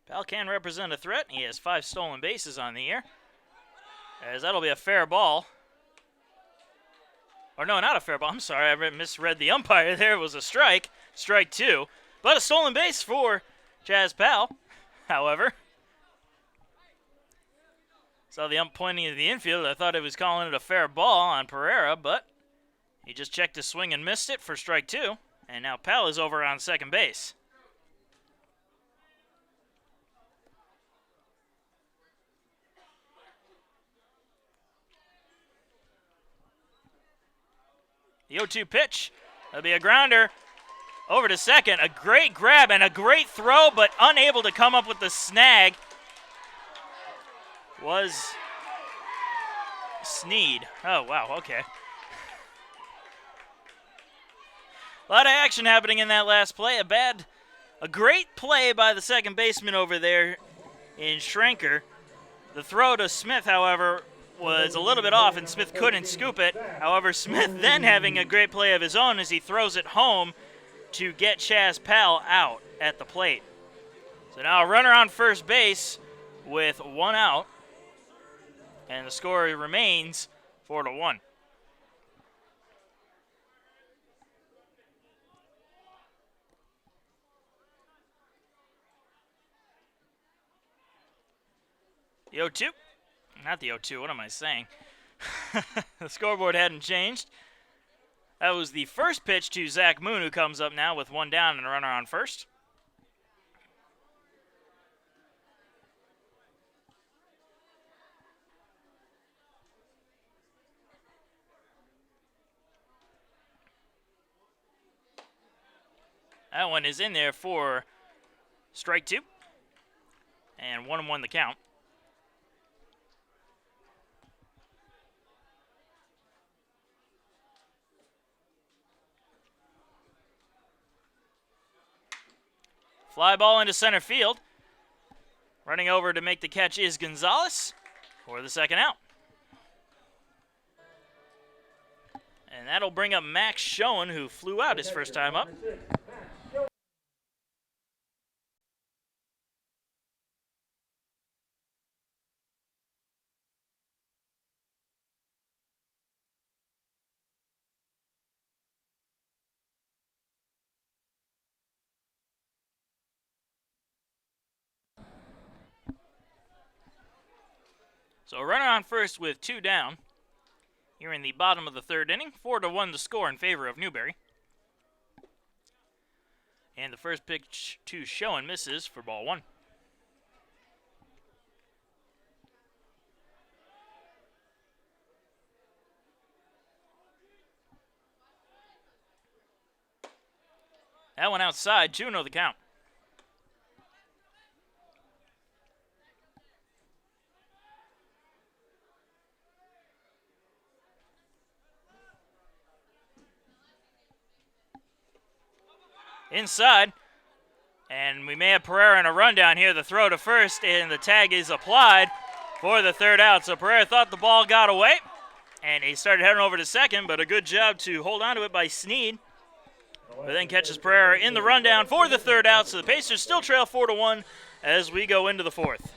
Powell can represent a threat. He has 5 stolen bases on the year. As that'll be a fair ball. Or no, not a fair ball. I'm sorry, I misread the umpire there. It was a strike. Strike 2. But a stolen base for Chaz Powell, however. Saw the ump pointing to the infield. I thought he was calling it a fair ball on Pereira, but he just checked his swing and missed it for strike 2. And now Powell is over on second base. The 0-2 pitch. That'll be a grounder over to second. A great grab and a great throw, but unable to come up with the snag was Sneed. Oh, wow, okay. A lot of action happening in that last play. A great play by the second baseman over there in Schrenker. The throw to Smith, however, was a little bit off, and Smith couldn't scoop it. However, Smith then having a great play of his own as he throws it home to get Chaz Powell out at the plate. So now a runner on first base with 1 out, and the score remains 4-1. The 0-2. Not the 0-2, what am I saying? The scoreboard hadn't changed. That was the first pitch to Zach Moon, who comes up now with 1 down and a runner on first. That one is in there for strike 2. And 1-1 the count. Fly ball into center field. Running over to make the catch is Gonzalez for the second out. And that'll bring up Max Schoen, who flew out his first time up. So a runner on first with 2 down. Here in the bottom of the third inning, 4-1 the score in favor of Newberry. And the first pitch to Schoen misses for ball 1. That one outside, 2-0 the count. Inside, and we may have Pereira in a rundown here. The throw to first, and the tag is applied for the third out. So Pereira thought the ball got away, and he started heading over to second, but a good job to hold on to it by Sneed. But then catches Pereira in the rundown for the third out, so the Pacers still trail 4-1 as we go into the fourth.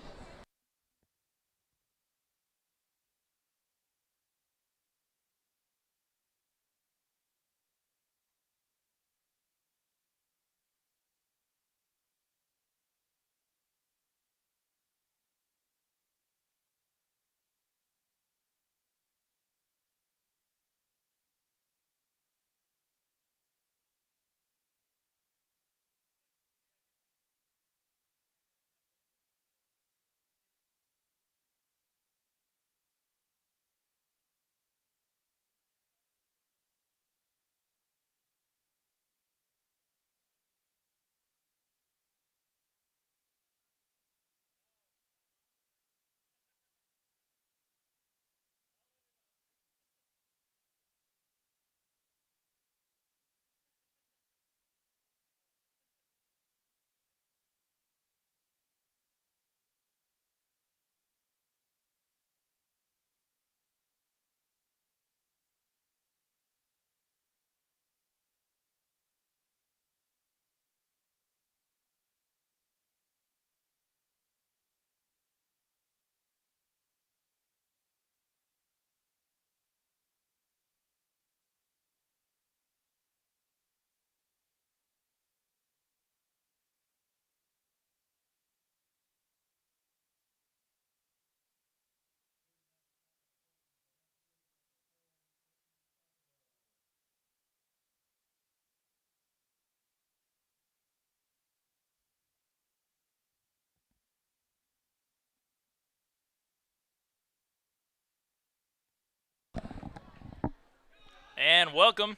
And welcome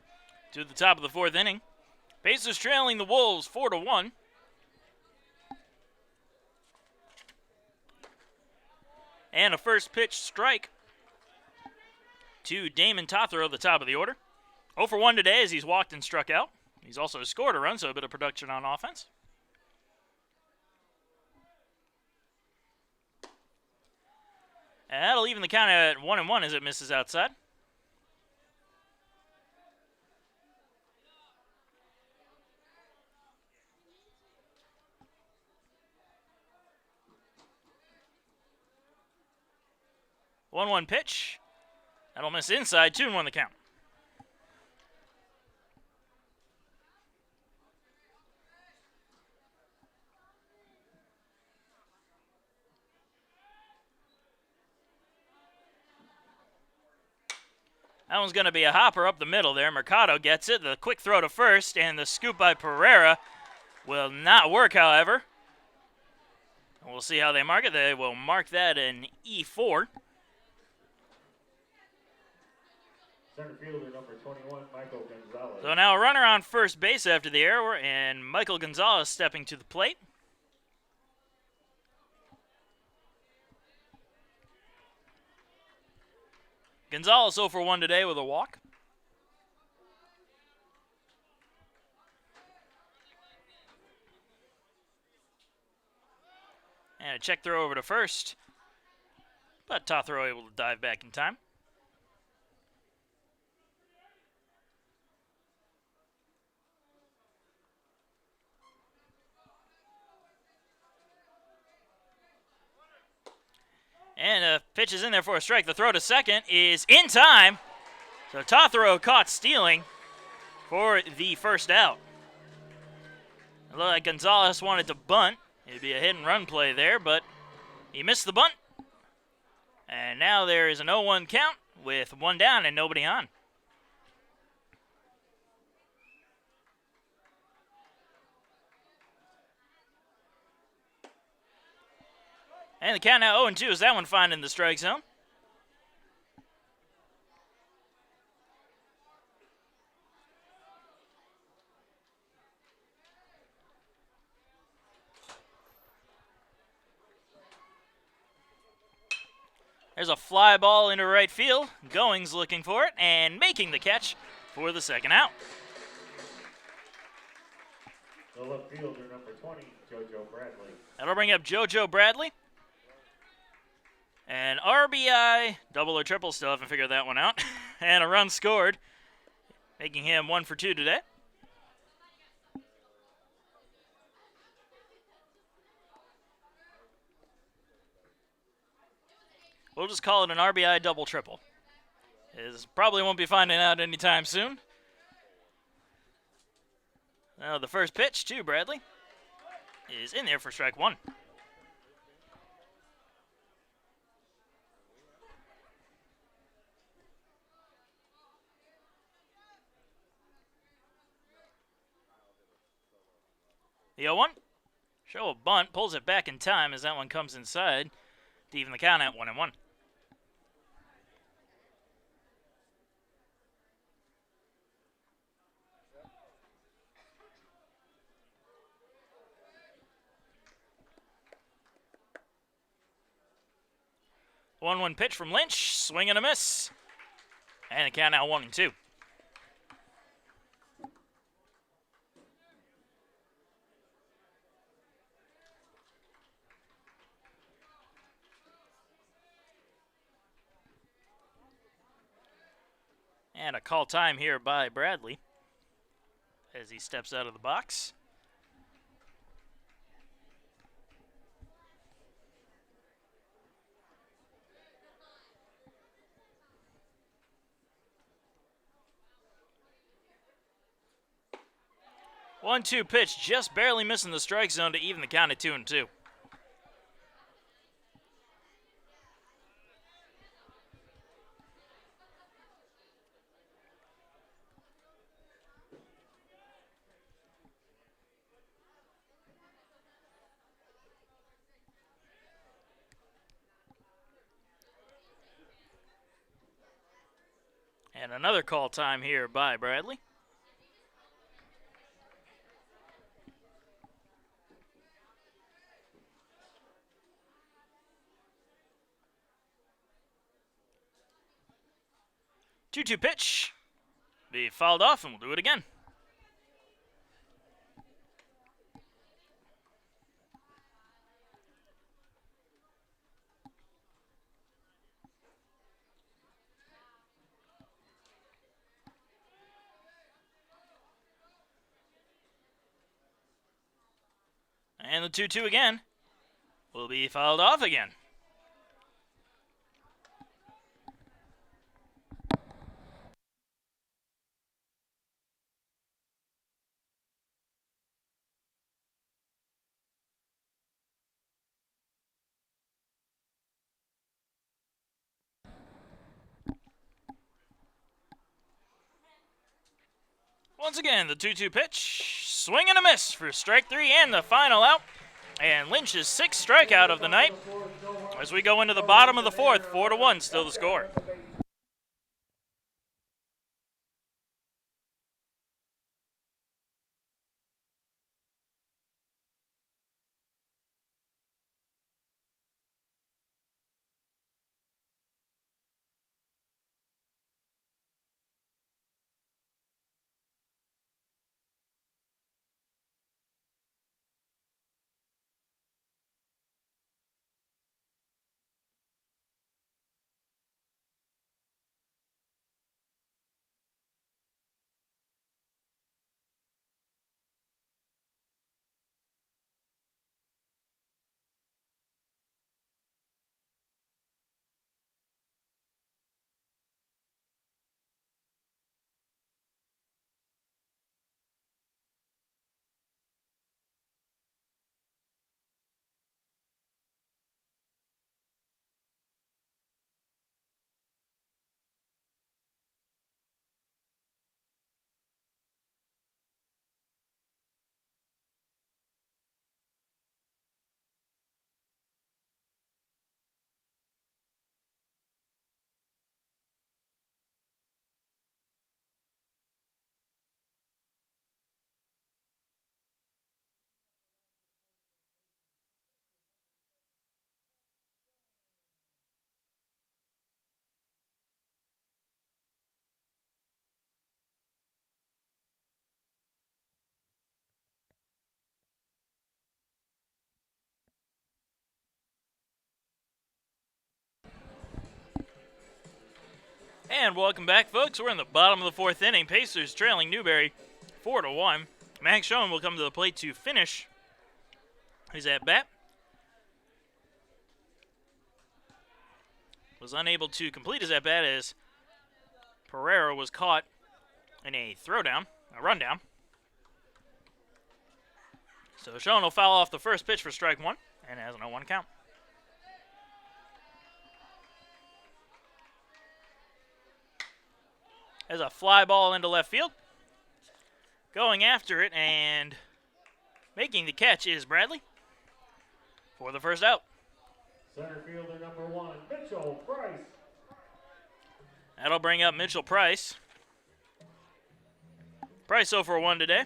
to the top of the fourth inning. Pacers trailing the Wolves 4-1. And a first pitch strike to Damon Tothero, the top of the order. 0 for 1 today as he's walked and struck out. He's also scored a run, so a bit of production on offense. And that'll even the count at 1-1 as it misses outside. One pitch. That'll miss inside. 2-1 the count. That one's going to be a hopper up the middle there. Mercado gets it. The quick throw to first, and the scoop by Pereira will not work, however. We'll see how they mark it. They will mark that an E4. Center fielder number 21, Michael Gonzalez. So now a runner on first base after the error, and Michael Gonzalez stepping to the plate. Gonzalez 0 for 1 today with a walk. And a check throw over to first. But Tothero able to dive back in time. And a pitch is in there for a strike. The throw to second is in time. So Tothero caught stealing for the first out. It looked like Gonzalez wanted to bunt. It'd be a hit and run play there, but he missed the bunt. And now there is an 0-1 count with one down and nobody on. And the count now 0-2 as that one finding the strike zone. There's a fly ball into right field. Goings looking for it and making the catch for the second out. The left fielder number 20, JoJo Bradley. That'll bring up JoJo Bradley. An RBI, double or triple, still haven't figured that one out. And a run scored, making him 1 for 2 today. We'll just call it an RBI double triple. It probably won't be finding out anytime soon. Now the first pitch to Bradley is in there for strike one. The 0-1. Show a bunt, pulls it back in time as that one comes inside to even the count at 1-1. One pitch from Lynch, swing and a miss. And the count now 1-2. And a call time here by Bradley as he steps out of the box. One-two pitch, just barely missing the strike zone to even the count at 2-2. And another call time here by Bradley. Two-two pitch. Be fouled off, and we'll do it again. And the 2-2 again will be fouled off again. Once again, the 2-2 pitch. Swing and a miss for strike 3 and the final out. And Lynch's 6th strikeout of the night. As we go into the bottom of the 4th, 4-1 still the score. And welcome back, folks. We're in the bottom of the 4th inning. Pacers trailing Newberry 4-1. Max Schoen will come to the plate to finish his at-bat. Was unable to complete his at-bat as Pereira was caught in a rundown. So Schoen will foul off the first pitch for strike 1 and has an 0-1 count. There's a fly ball into left field. Going after it and making the catch is Bradley for the first out. Center fielder number 1, Mitchell Price. That'll bring up Mitchell Price. Price 0 for 1 today.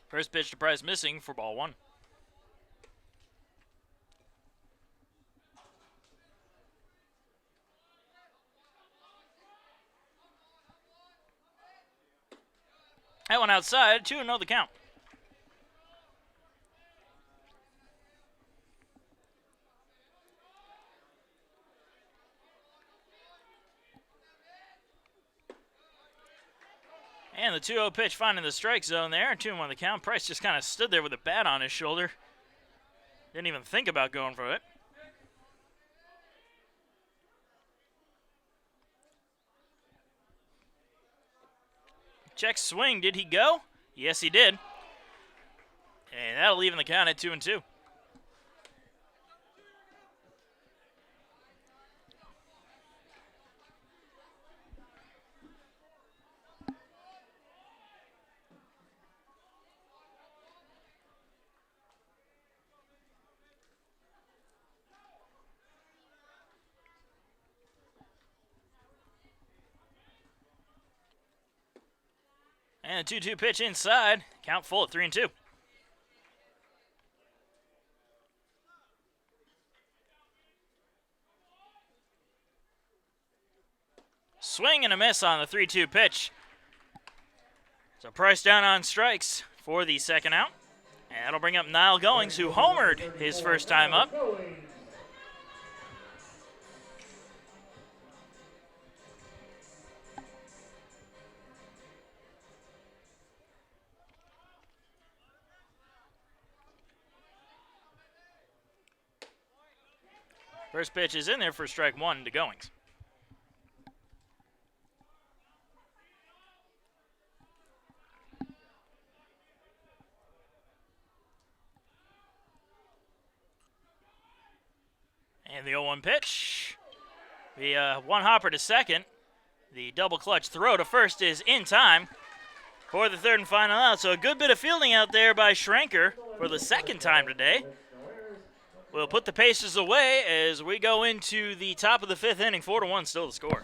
First pitch to Price missing for ball 1. That one outside, 2-0 the count. And the 2-0 pitch finding the strike zone there. 2-1 the count. Price just kind of stood there with a bat on his shoulder. Didn't even think about going for it. Check swing. Did he go? Yes, he did. And that'll even the count at 2-2. And a 2-2 pitch inside. Count full at 3-2. Swing and a miss on the 3-2 pitch. So Price down on strikes for the second out. And that'll bring up Niall Goings, who homered his first time up. First pitch is in there for strike one to Goings. And the 0-1 pitch. The one hopper to second. The double clutch throw to first is in time for the third and final out. So a good bit of fielding out there by Schrenker for the second time today. We'll put the Pacers away as we go into the top of the fifth inning. 4-1 still the score.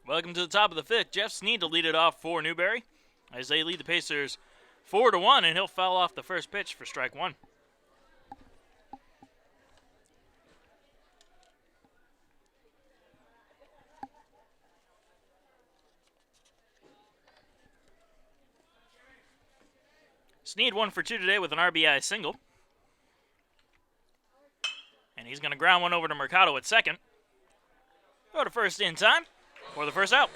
Welcome to the top of the fifth. Jeff Snead to lead it off for Newberry as they lead the Pacers 4-1, and he'll foul off the first pitch for strike one. Snead 1 for 2 today with an RBI single. And he's going to ground one over to Mercado at second. Go to first in time for the first out.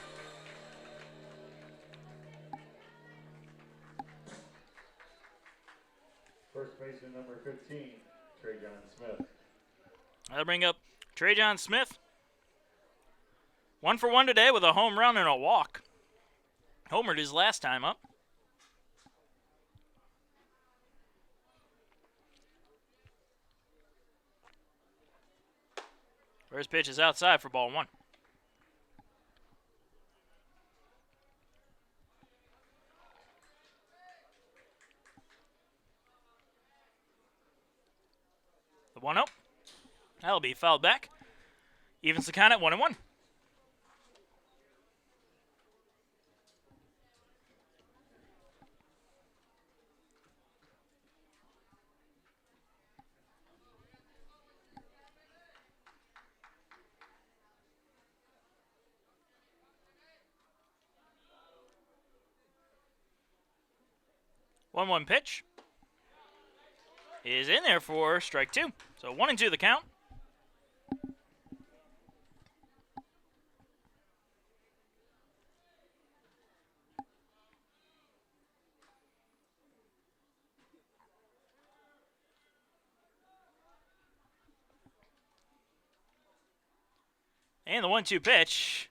First baseman number 15, Trajan Smith. That'll bring up Trajan Smith. 1 for 1 today with a home run and a walk. Homered his last time up. First pitch is outside for ball one. The 1-0. That'll be fouled back. Evens the count at 1-1. One pitch is in there for strike two. So 1-2 the count. And the 1-2 pitch,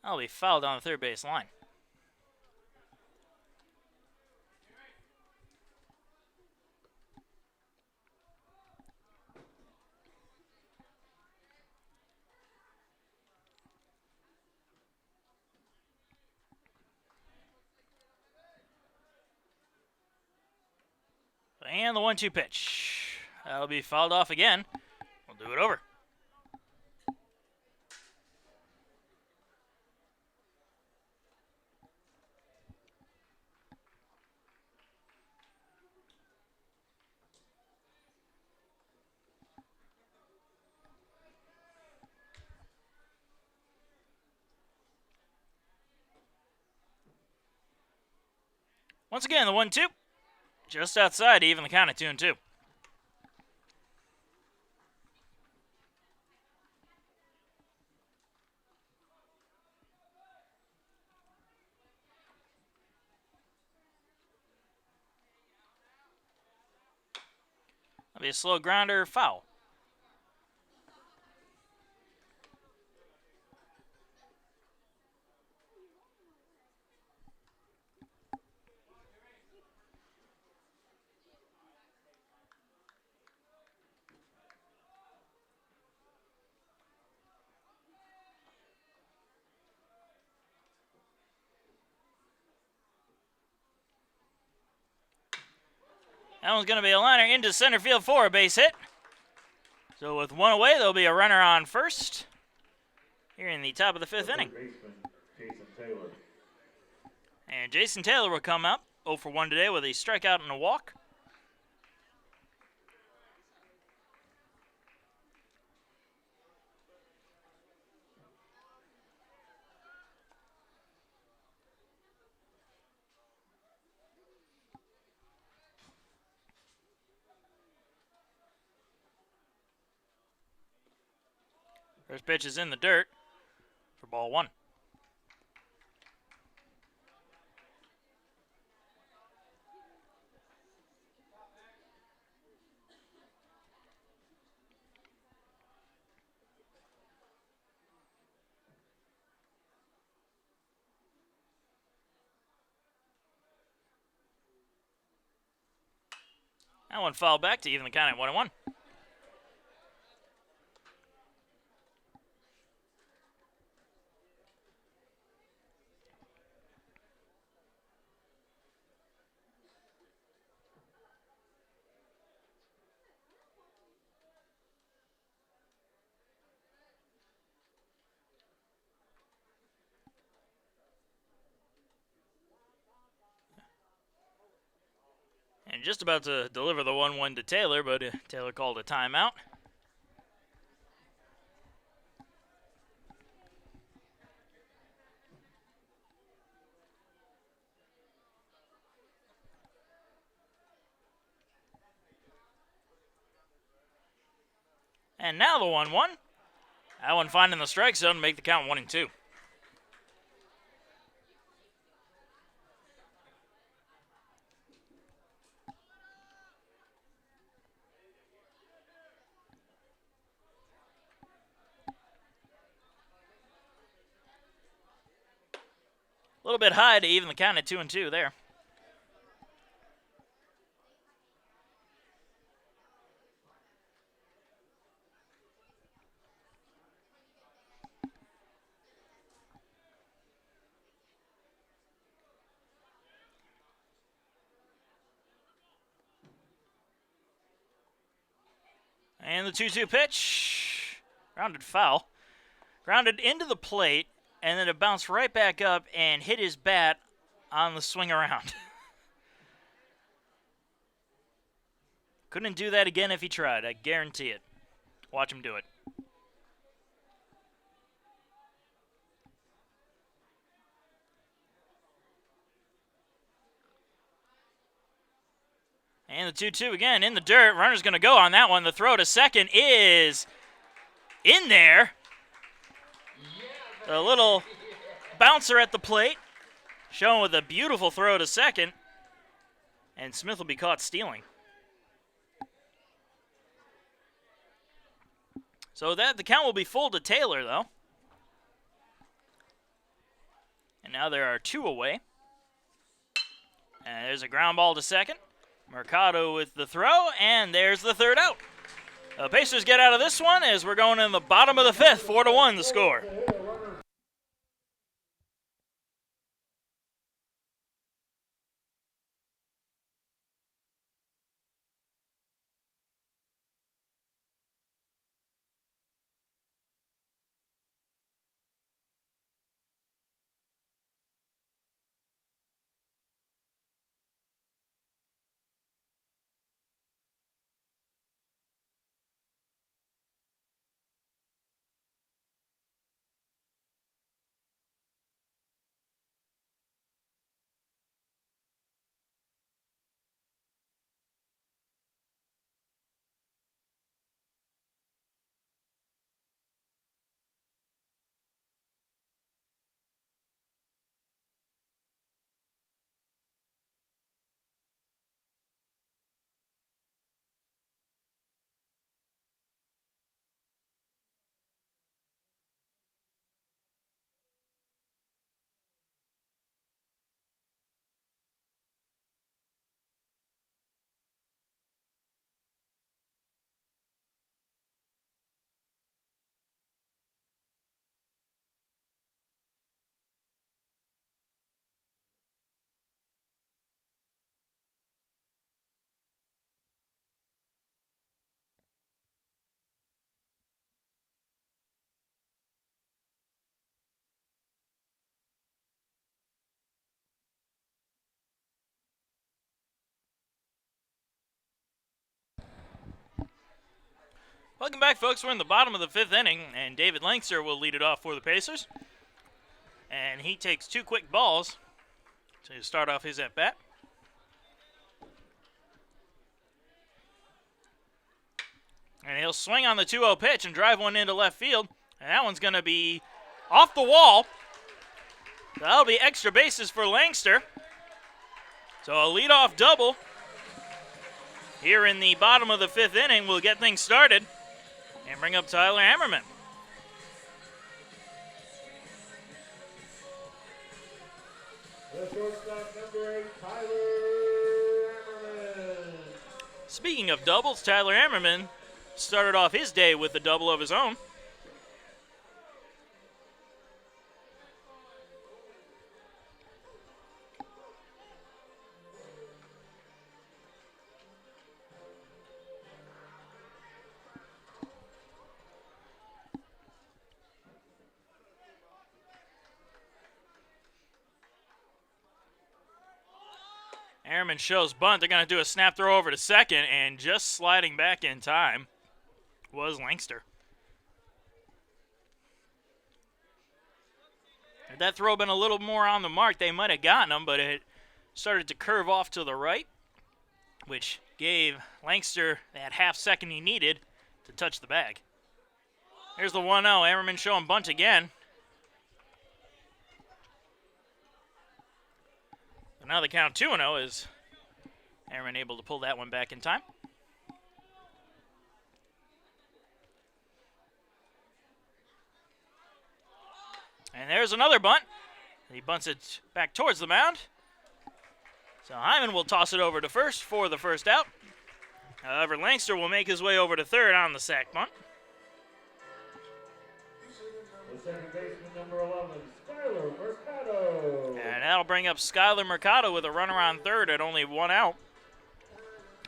that'll be fouled on the third base line. And the 1-2 pitch. That'll be fouled off again. We'll do it over. Once again, the 1-2. Just outside to even the count at 2-2. That'll be a slow grounder, foul. That one's going to be a liner into center field for a base hit. So with one away, there'll be a runner on first here in the top of the 5th inning. Jason Taylor. And Jason Taylor will come up 0 for 1 today with a strikeout and a walk. First pitch is in the dirt for ball 1. That one fouled back to even the count at 1-1. And just about to deliver the 1-1 to Taylor, but Taylor called a timeout. And now the 1-1. That one finding the strike zone to make the count 1-2. A little bit high to even the count at 2-2 there. And the 2-2 pitch. Grounded foul. Grounded into the plate, and then it bounced right back up and hit his bat on the swing around. Couldn't do that again if he tried, I guarantee it. Watch him do it. And the 2-2 again in the dirt. Runner's going to go on that one. The throw to second is in there. A little bouncer at the plate, shown with a beautiful throw to second. And Smith will be caught stealing. So that the count will be full to Taylor, though. And now there are 2 away. And there's a ground ball to second. Mercado with the throw, and there's the 3rd out. The Pacers get out of this one as we're going in the bottom of the 5th, 4-1 the score. Welcome back, folks. We're in the bottom of the 5th inning, and David Lankster will lead it off for the Pacers. And he takes 2 quick balls to start off his at-bat. And he'll swing on the 2-0 pitch and drive one into left field. And that one's going to be off the wall. So that'll be extra bases for Lankster. So a leadoff double here in the bottom of the 5th inning will get things started and bring up Tyler Hammerman. The shortstop, number 8, Tyler Hammerman. Speaking of doubles, Tyler Hammerman started off his day with a double of his own. Harriman shows bunt. They're going to do a snap throw over to second, and just sliding back in time was Lankster. Had that throw been a little more on the mark, they might have gotten him, but it started to curve off to the right, which gave Lankster that half second he needed to touch the bag. Here's the 1-0. Hammerman showing bunt again. So now the count 2-0 is Aaron able to pull that one back in time. And there's another bunt. He bunts it back towards the mound. So Hyman will toss it over to first for the first out. However, Lankster will make his way over to third on the sac bunt. The second baseman, number 11, Skyler Mercado. And that'll bring up Skyler Mercado with a runner on third at only 1 out.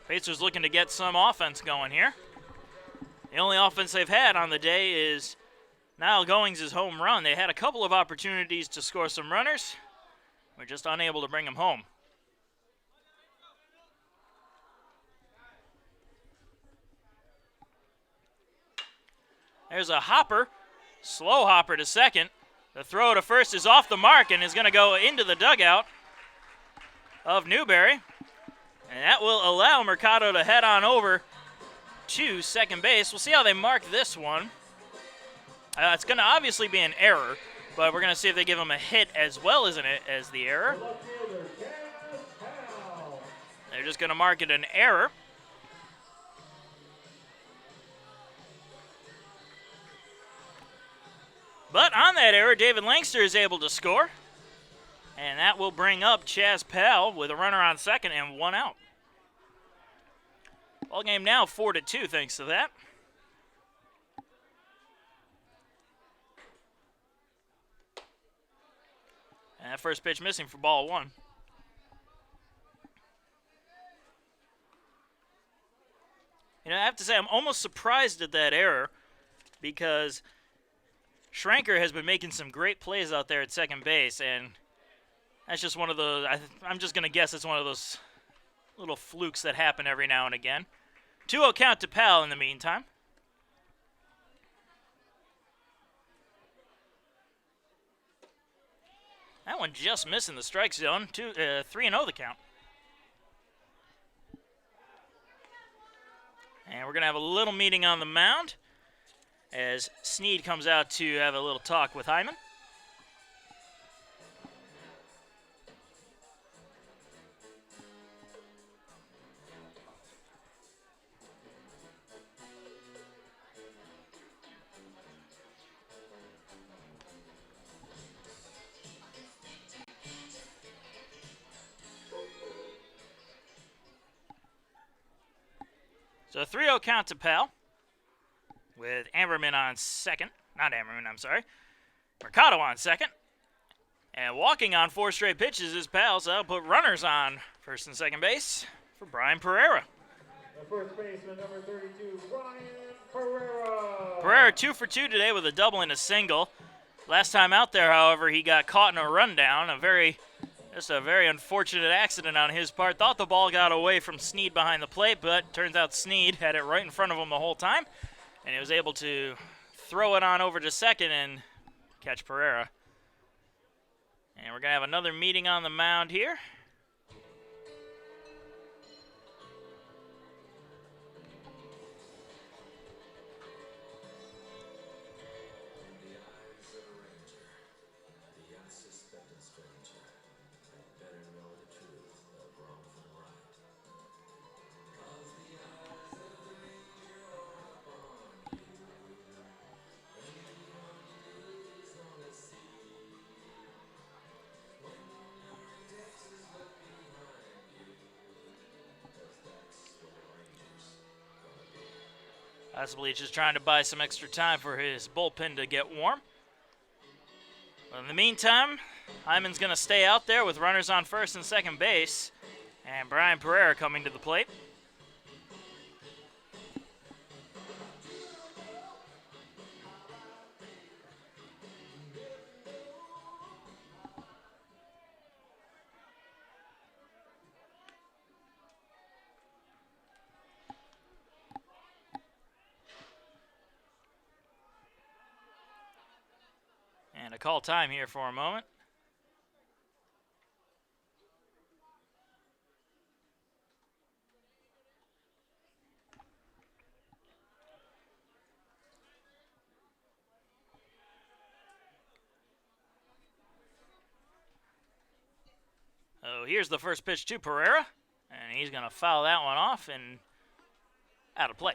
Pacers looking to get some offense going here. The only offense they've had on the day is Niall Goings' home run. They had a couple of opportunities to score some runners. We're just unable to bring them home. There's a hopper, slow hopper to second. The throw to first is off the mark and is going to go into the dugout of Newberry. And that will allow Mercado to head on over to second base. We'll see how they mark this one. It's going to obviously be an error, but we're going to see if they give him a hit as well as the error. They're just going to mark it an error. But on that error, David Lankster is able to score. And that will bring up Chaz Pell with a runner on second and 1 out. Ball game now 4-2 thanks to that. And that first pitch missing for ball 1. You know, I have to say I'm almost surprised at that error because Schranker has been making some great plays out there at second base, and that's just one of those, I'm just going to guess it's one of those little flukes that happen every now and again. 2-0 count to Pal in the meantime. That one just missing the strike zone. 3-0 the count. And we're going to have a little meeting on the mound as Sneed comes out to have a little talk with Hyman. So 3-0 count to Pell with Amberman on second. Not Amberman, I'm sorry. Mercado on second. And walking on 4 straight pitches is Pell, so that'll put runners on first and second base for Brian Pereira. The first baseman, number 32, Brian Pereira. Pereira 2 for 2 today with a double and a single. Last time out there, however, he got caught in a rundown. Just a very unfortunate accident on his part. Thought the ball got away from Sneed behind the plate, but turns out Sneed had it right in front of him the whole time. And he was able to throw it on over to second and catch Pereira. And we're going to have another meeting on the mound here. Possibly just trying to buy some extra time for his bullpen to get warm. But in the meantime, Hyman's going to stay out there with runners on first and second base. And Brian Pereira coming to the plate. And a call time here for a moment. Oh, here's the first pitch to Pereira. And he's going to foul that one off and out of play.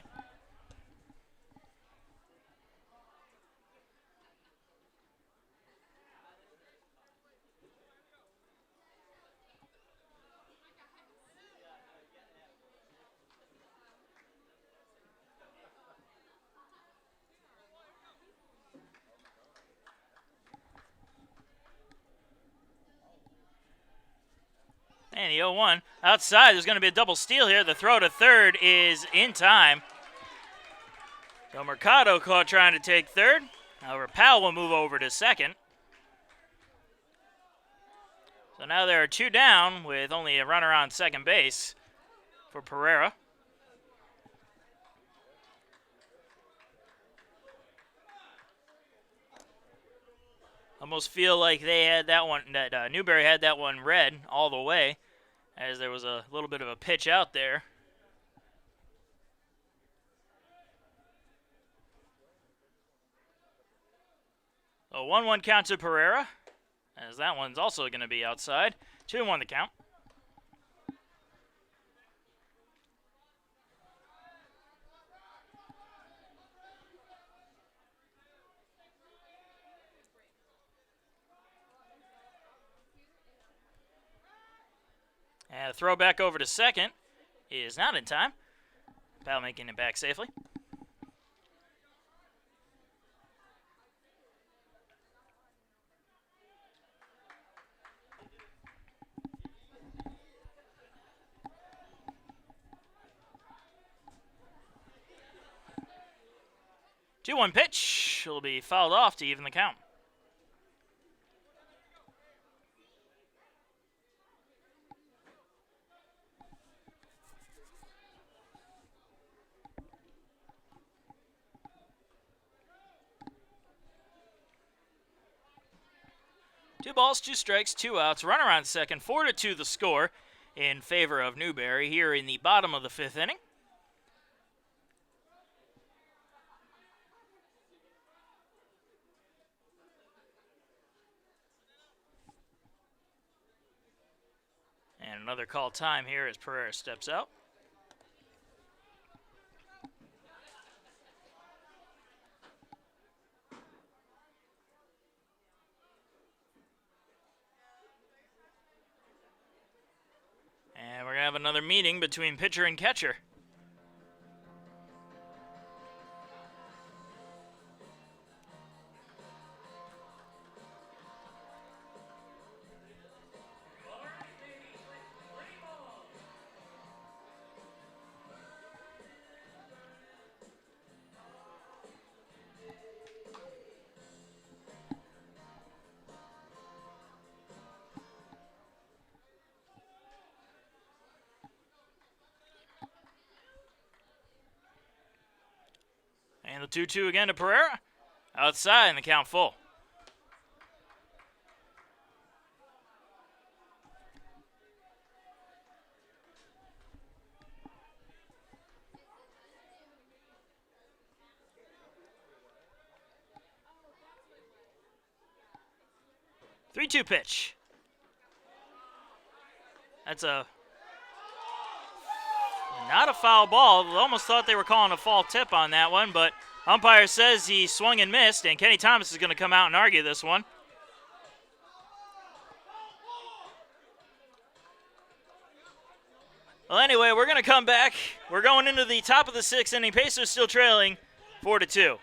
And the 0-1 outside. There's going to be a double steal here. The throw to third is in time. So Mercado caught trying to take third. However, Powell will move over to second. So now there are two down with only a runner on second base for Pereira. Almost feel like they had that one, that Newberry had that one read all the way, as there was a little bit of a pitch out there. A 1-1 count to Pereira, as that one's also going to be outside. 2-1 the count. And the throw back over to second is not in time. Powell making it back safely. Two 2-1 pitch will be fouled off to even the count. Two balls, two strikes, two outs. Runner on second. 4-2 the score in favor of Newberry here in the bottom of the fifth inning. And another call time here as Pereira steps out. And we're going to have another meeting between pitcher and catcher. 2-2 again to Pereira. Outside and the count full. Three-two pitch. That's not a foul ball. Almost thought they were calling a fall tip on that one, but umpire says he swung and missed, and Kenny Thomas is going to come out and argue this one. Well, anyway, we're going to come back. We're going into the top of the sixth inning. Pacers still trailing 4-2.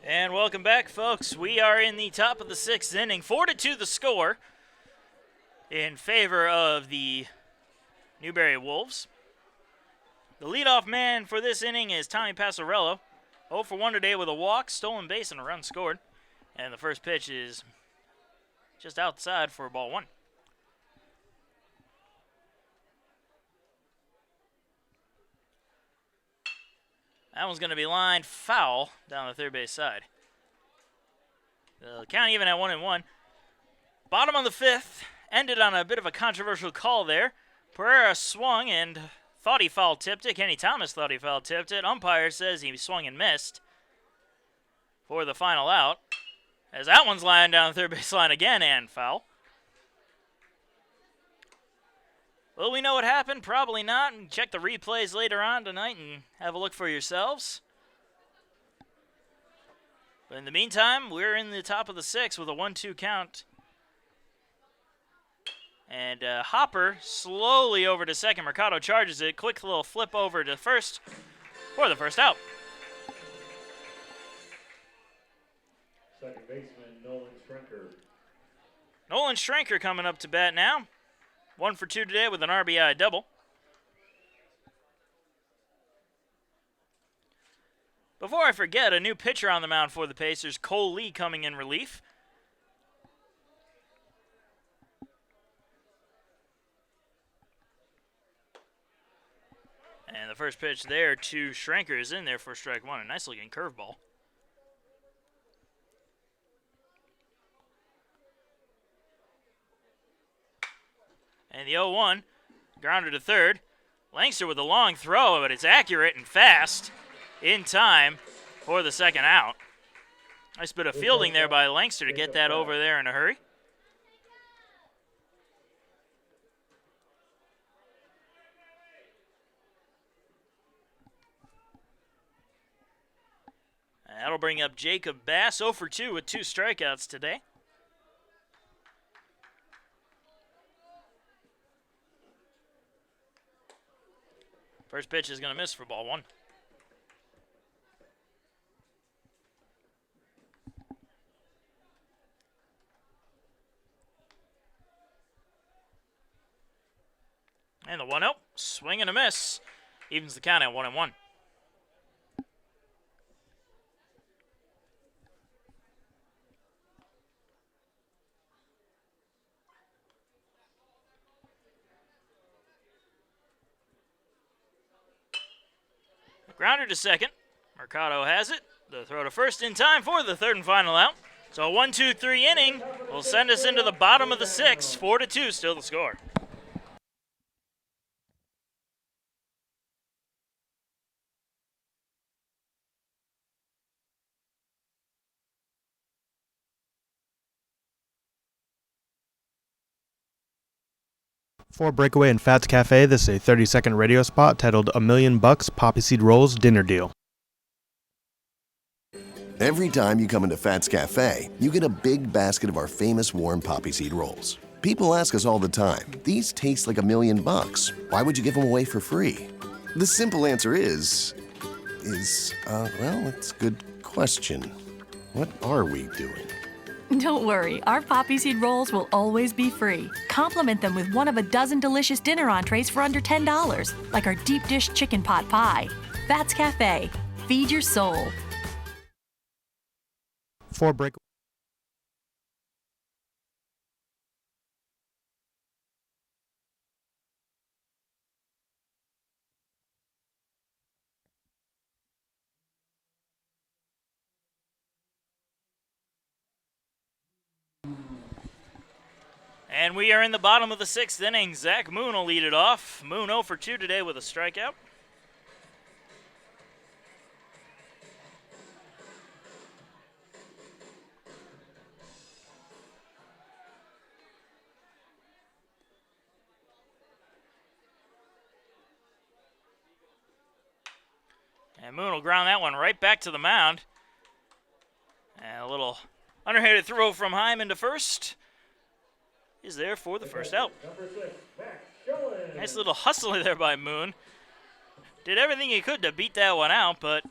And welcome back, folks. We are in the top of the sixth inning. 4-2 the score in favor of the Newberry Wolves. The leadoff man for this inning is Tommy Passarello. 0 for 1 today with a walk, stolen base, and a run scored. And the first pitch is just outside for ball one. That one's going to be lined foul down the third base side. The count even at 1-1. Bottom of the fifth ended on a bit of a controversial call there. Pereira swung and thought he foul tipped it. Kenny Thomas thought he foul tipped it. Umpire says he swung and missed for the final out. As that one's lying down the third base line again and foul. Will we know what happened? Probably not. Check the replays later on tonight and have a look for yourselves. But in the meantime, we're in the top of the sixth with a 1-2 count. And Hopper slowly over to second. Mercado charges it. Quick little flip over to first for the first out. Second baseman, Nolan Strenker. Nolan Strenker coming up to bat now. 1 for 2 today with an RBI double. Before I forget, a new pitcher on the mound for the Pacers, Cole Lee, coming in relief. And the first pitch there to Schrenker is in there for strike one. A nice looking curveball. And the 0-1, grounded to third. Langster with a long throw, but it's accurate and fast in time for the second out. Nice bit of fielding there by Langster to get that over there in a hurry. And that'll bring up Jacob Bass, 0 for 2 with 2 strikeouts today. First pitch is going to miss for ball one. And the 1-0, swing and a miss. Evens the count at 1-1. Grounder to second. Mercado has it. The throw to first in time for the third and final out. So a 1-2-3 inning will send us into the bottom of the sixth. 4-2 still the score. For Breakaway and Fats Cafe, this is a 30-second radio spot titled $1 Million Poppy Seed Rolls Dinner Deal. Every time you come into Fats Cafe, you get a big basket of our famous warm poppy seed rolls. People ask us all the time, these taste like $1 million. Why would you give them away for free? The simple answer is, well, it's a good question. What are we doing? Don't worry, our poppy seed rolls will always be free. Complement them with one of a dozen delicious dinner entrees for under $10, like our deep dish chicken pot pie. Fats Cafe. Feed your soul. For Breakaway. And we are in the bottom of the sixth inning. Zach Moon will lead it off. Moon 0 for 2 today with a strikeout. And Moon will ground that one right back to the mound. And a little underhanded throw from Hyman to first is there for the first out. Nice little hustling there by Moon. Did everything he could to beat that one out, but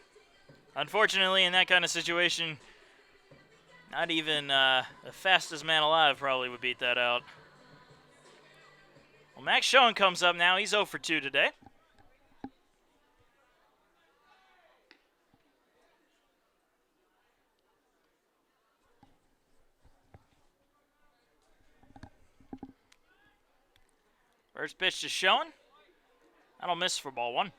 unfortunately in that kind of situation, not even the fastest man alive probably would beat that out. Well, Max Schoen comes up now. He's 0 for 2 today. First pitch to Schoen. That'll miss for ball one.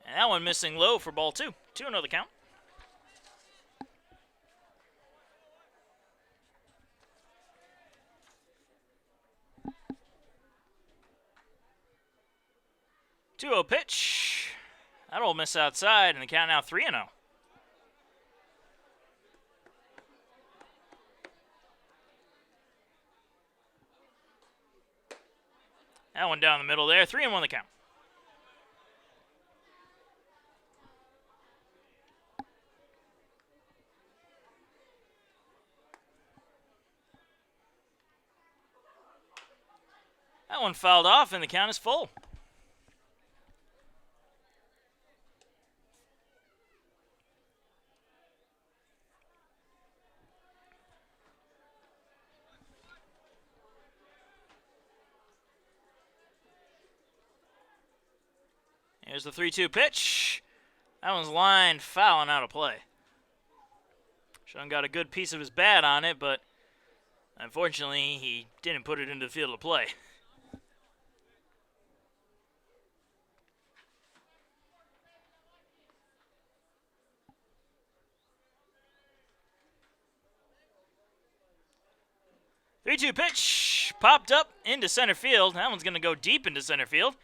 And that one missing low for ball two. 2-0 the count. Two-0 pitch. That'll miss outside, and the count now 3-0. That one down the middle there. 3-1 the count. That one fouled off, and the count is full. Here's the 3-2 pitch. That one's lined foul and out of play. Sean got a good piece of his bat on it, but unfortunately he didn't put it into the field of play. Three-two pitch popped up into center field. That one's going to go deep into center field.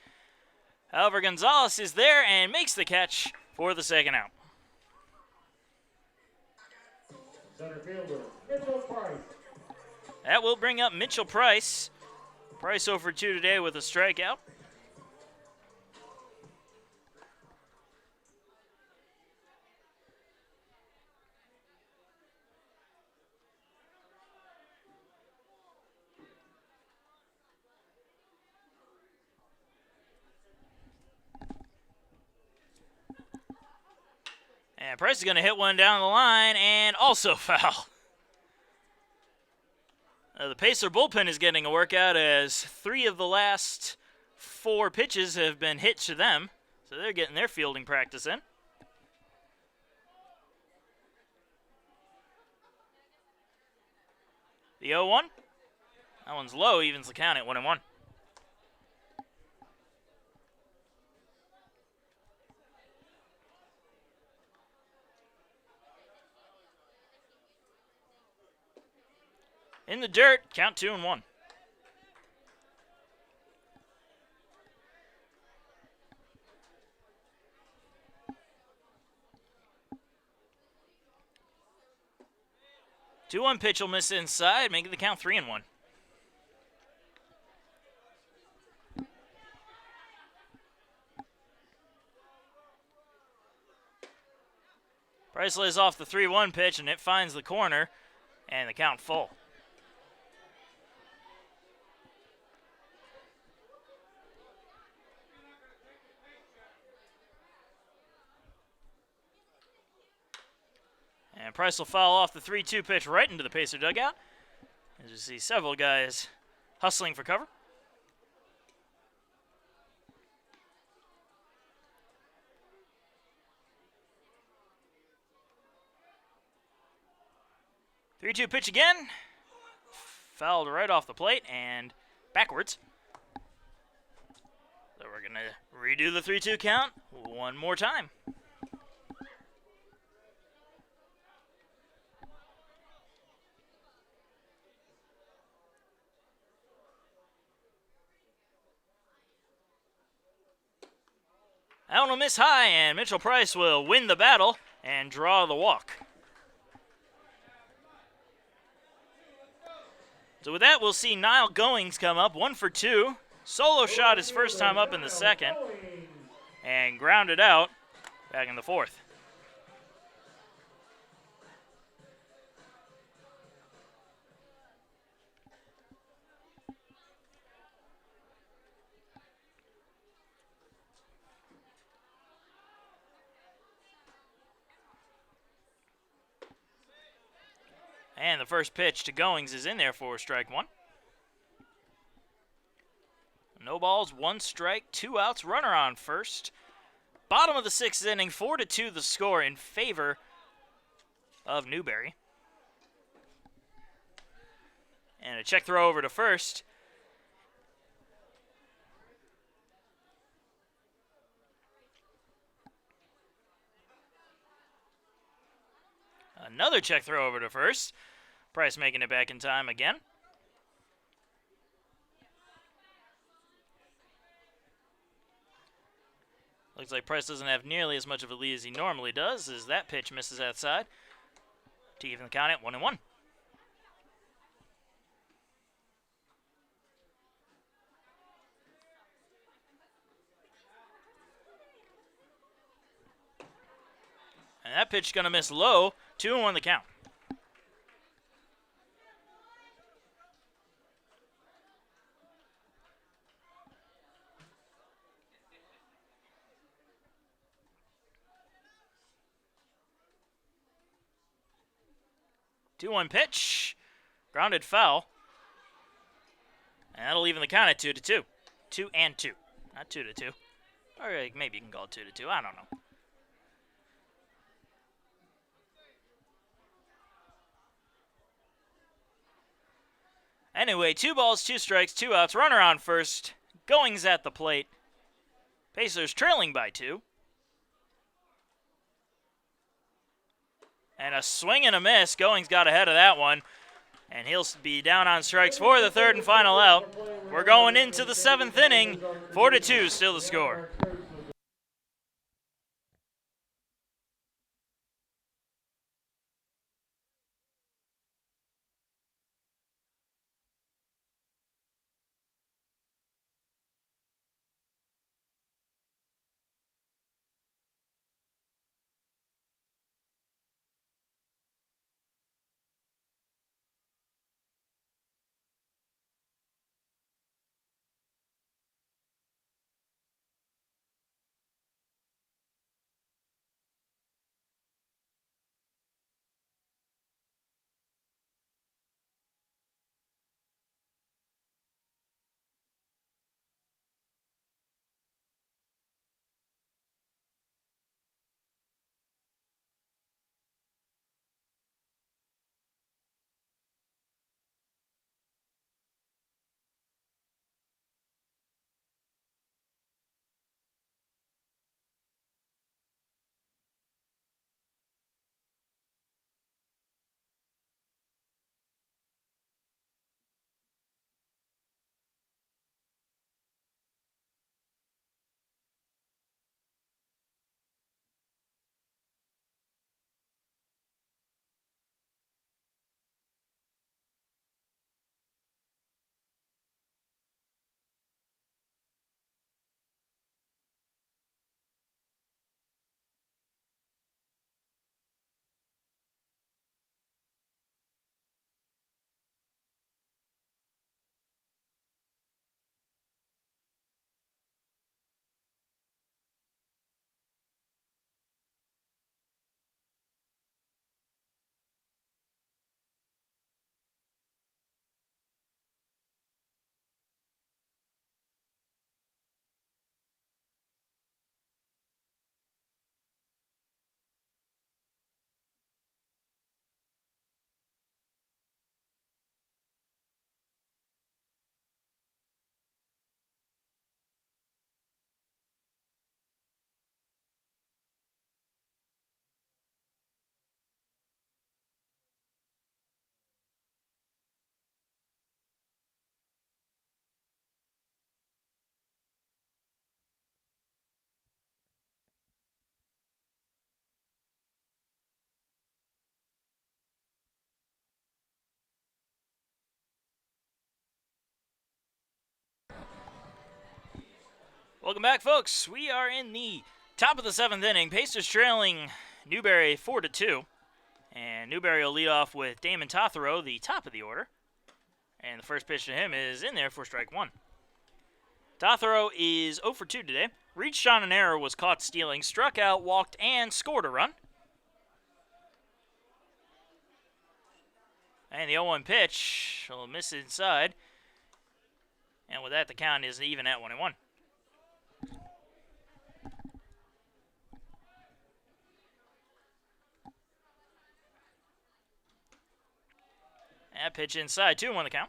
However, Gonzalez is there and makes the catch for the second out. Center fielder, Mitchell Price. That will bring up Mitchell Price. Price over 2 today with a strikeout. And Price is going to hit one down the line and also foul. The Pacer bullpen is getting a workout as 3 of the last 4 pitches have been hit to them. So they're getting their fielding practice in. The 0-1. That one's low, evens the count at 1-1. In the dirt, count 2-1. Two-one pitch will miss inside, making the count 3-1. Price lays off the 3-1 pitch, and it finds the corner, and the count full. And Price will foul off the 3-2 pitch right into the Pacer dugout. As you see several guys hustling for cover. Three-two pitch again. Fouled right off the plate and backwards. So we're going to redo the 3-2 count one more time. That one will miss high, and Mitchell Price will win the battle and draw the walk. So with that, we'll see Niall Goings come up, 1 for 2. Solo shot his first time up in the second, and grounded out back in the fourth. And the first pitch to Goings is in there for strike 1. No balls, 1 strike, 2 outs, runner on first. Bottom of the 6th inning, 4-2 the score in favor of Newberry. And a check throw over to first. Another check throw over to first. Price making it back in time again. Looks like Price doesn't have nearly as much of a lead as he normally does, as that pitch misses outside to even the count at 1-1. And that pitch is going to miss low. 2-1 the count. Two-one pitch. Grounded foul. And that'll even the count at 2-2. 2-2. Not 2-2. Or maybe you can call it 2-2. I don't know. Anyway, 2 balls, 2 strikes, 2 outs, runner on first. Goings at the plate. Pacers trailing by 2. And a swing and a miss. Goings got ahead of that one. And he'll be down on strikes for the 3rd and final out. We're going into the 7th inning. 4-2 still the score. Welcome back, folks. We are in the top of the 7th inning. Pacers trailing Newberry 4-2. And Newberry will lead off with Damon Tothero, the top of the order. And the first pitch to him is in there for strike 1. Tothero is 0 for 2 today. Reached on an error, was caught stealing, struck out, walked, and scored a run. And the 0-1 pitch will miss inside. And with that, the count is even at 1-1. That pitch inside, 2-1 the count.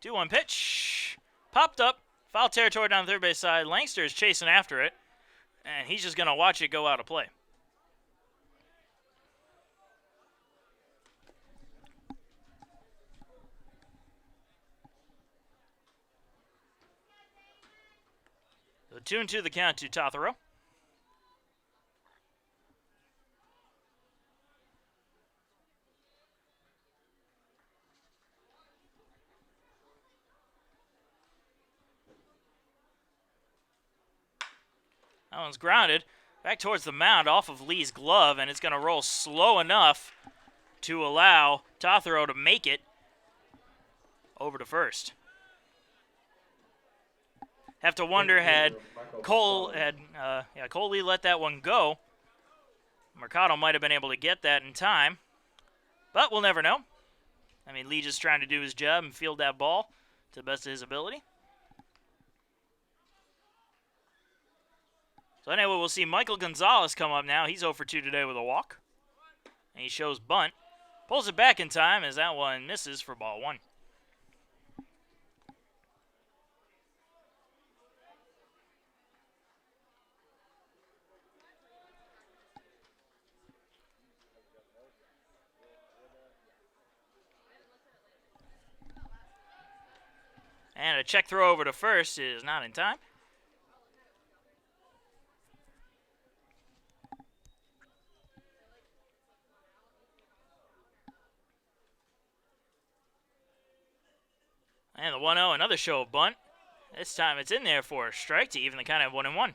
Two-one pitch. Popped up. Foul territory down the third base side. Langster is chasing after it. And he's just going to watch it go out of play. So 2-2 the count to Tothero. That one's grounded back towards the mound off of Lee's glove, and it's going to roll slow enough to allow Tothero to make it over to first. Have to wonder, had Cole Lee let that one go, Mercado might have been able to get that in time, but we'll never know. I mean, Lee just trying to do his job and field that ball to the best of his ability. So anyway, we'll see Michael Gonzalez come up now. He's 0 for 2 today with a walk. And he shows bunt. Pulls it back in time as that one misses for ball 1. And a check throw over to first is not in time. And the 1-0, another show of bunt. This time it's in there for a strike to even the count at 1-1.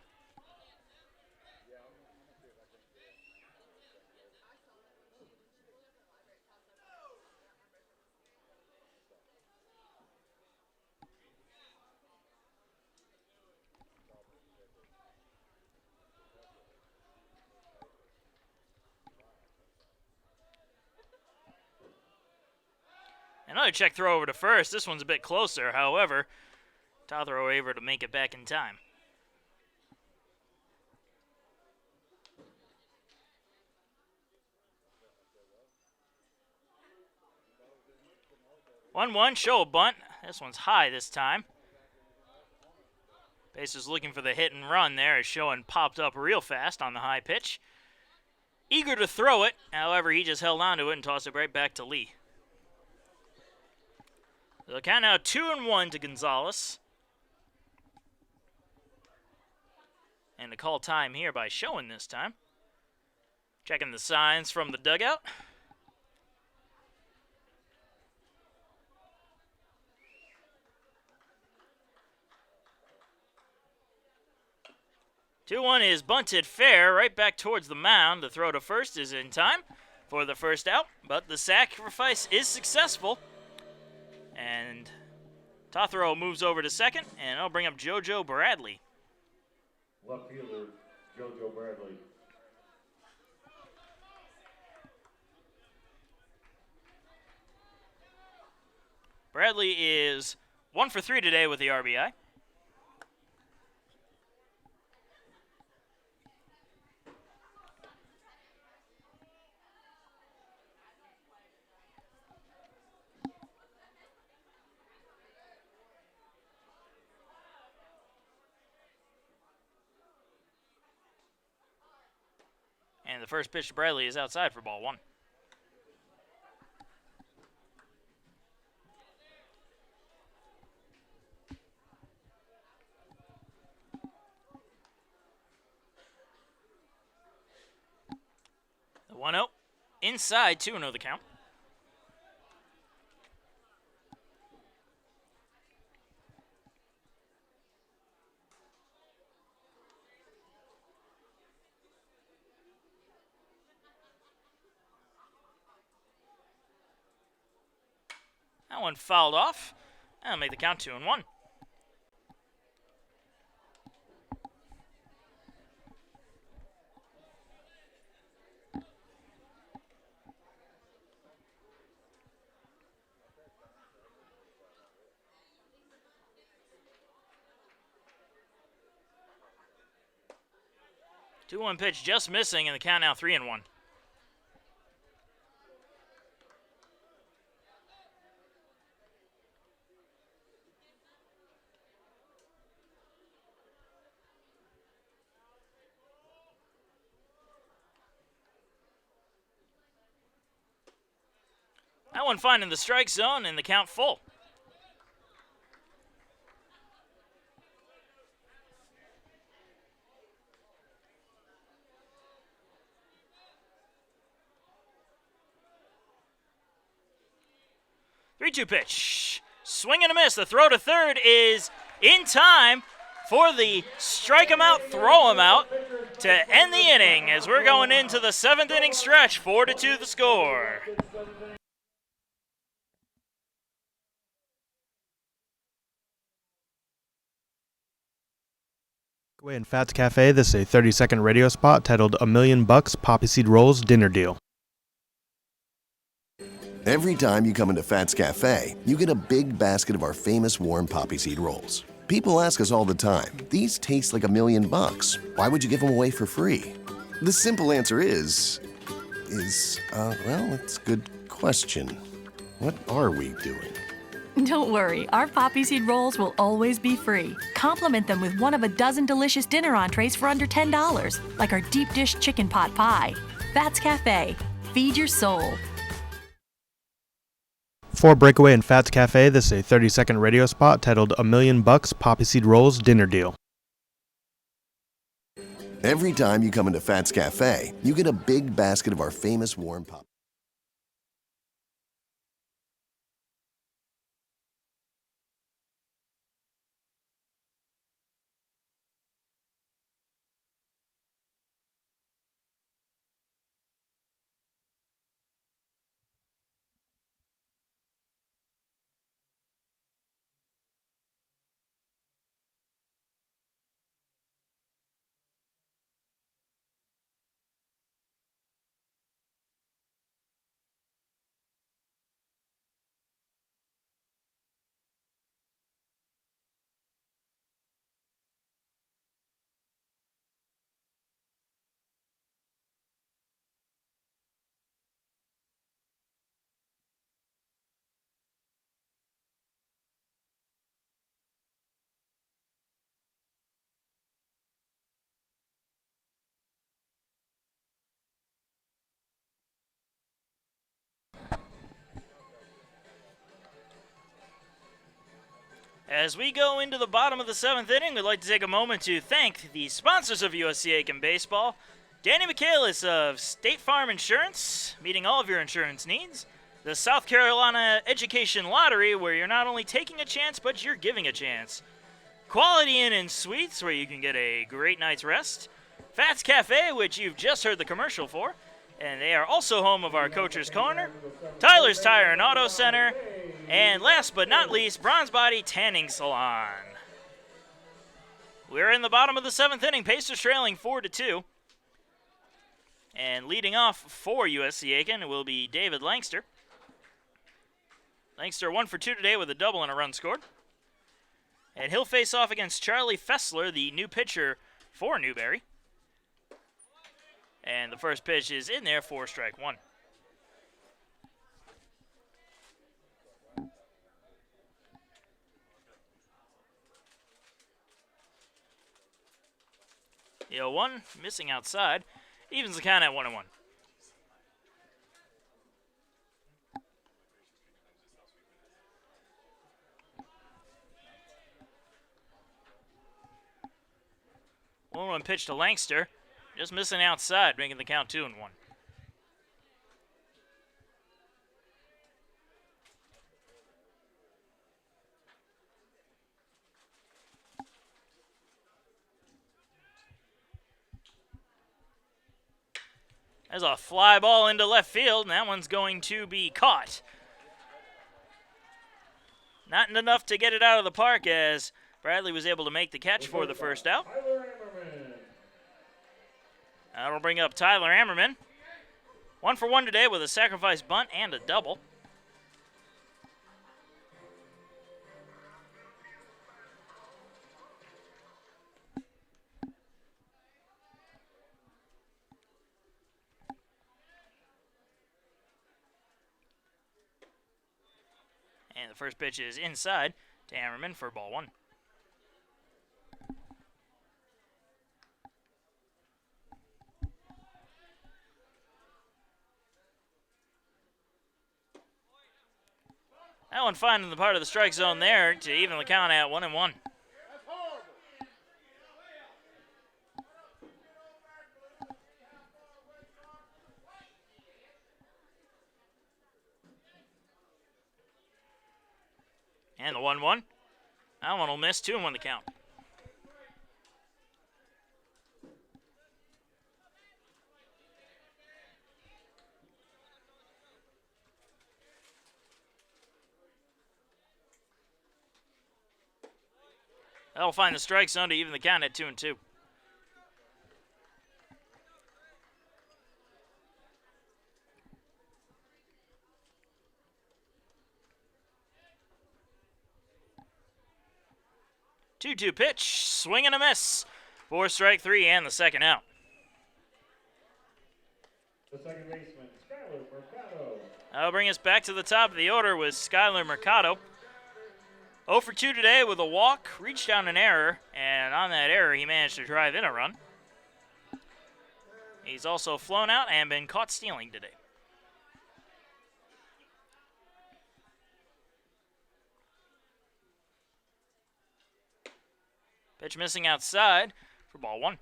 Another check throw over to first. This one's a bit closer. However, Tothrow able to make it back in time. One show a bunt. This one's high this time. Bases looking for the hit and run there as Schoen popped up real fast on the high pitch. Eager to throw it. However, he just held on to it and tossed it right back to Lee. The count now 2-1 to Gonzalez. And the call time here by Schoen this time. Checking the signs from the dugout. Two-1 is bunted fair right back towards the mound. The throw to first is in time for the first out, but the sacrifice is successful. And Tothrow moves over to second, and it'll bring up JoJo Bradley. Left fielder, JoJo Bradley. Bradley is 1 for 3 today with the RBI. And the first pitch to Bradley is outside for ball 1. The 1-0 inside, 2-0 the count. That one fouled off. That'll make the count 2-1. Two-one pitch just missing, and the count now 3-1. That one finding the strike zone and the count full. Three-two pitch. Swing and a miss. The throw to third is in time for the strike him out, throw him out to end the inning as we're going into the 7th inning stretch. 4-2 the score. Away in Fats Cafe, this is a 30-second radio spot titled $1 Million Poppy Seed Rolls Dinner Deal. Every time you come into Fats Cafe, you get a big basket of our famous warm poppy seed rolls. People ask us all the time, these taste like $1,000,000. Why would you give them away for free? The simple answer is, well, it's a good question. What are we doing? Don't worry, our poppy seed rolls will always be free. Complement them with one of a dozen delicious dinner entrees for under $10, like our deep dish chicken pot pie. Fats Cafe. Feed your soul. For Breakaway and Fats Cafe, this is a 30-second radio spot titled $1,000,000 Poppy Seed Rolls Dinner Deal. Every time you come into Fats Cafe, you get a big basket of our famous warm pop. As we go into the bottom of the 7th inning, we'd like to take a moment to thank the sponsors of USC Aiken Baseball. Danny Michaelis of State Farm Insurance, meeting all of your insurance needs. The South Carolina Education Lottery, where you're not only taking a chance, but you're giving a chance. Quality Inn and Suites, where you can get a great night's rest. Fats Cafe, which you've just heard the commercial for. And they are also home of our Coach's Corner, Tyler's Tire and Auto Center, and last but not least, Bronze Body Tanning Salon. We're in the bottom of the 7th inning, Pacers trailing 4-2. And leading off for USC Aiken will be David Langster. Langster 1 for 2 today with a double and a run scored. And he'll face off against Charlie Fessler, the new pitcher for Newberry. And the first pitch is in there for strike one. The 0-1, missing outside. Evens the count at 1-1. One pitch to Langster. Just missing outside, making the count 2-1. There's a fly ball into left field, and that one's going to be caught. Not enough to get it out of the park, as Bradley was able to make the catch for the first out. That'll bring up Tyler Ammerman. 1 for 1 today with a sacrifice bunt and a double. And the first pitch is inside to Ammerman for ball 1. That one finding the part of the strike zone there to even the count at 1-1. And the 1-1. That one will miss. 2-1 the count. That'll find the strike zone to even the count at 2-2. 2-2 pitch, swing and a miss. 4 strike 3 and the second out. The second baseman, Skylar Mercado. That'll bring us back to the top of the order with Skylar Mercado. 0 for 2 today with a walk, reached down an error, and on that error he managed to drive in a run. He's also flown out and been caught stealing today. Pitch missing outside for ball 1.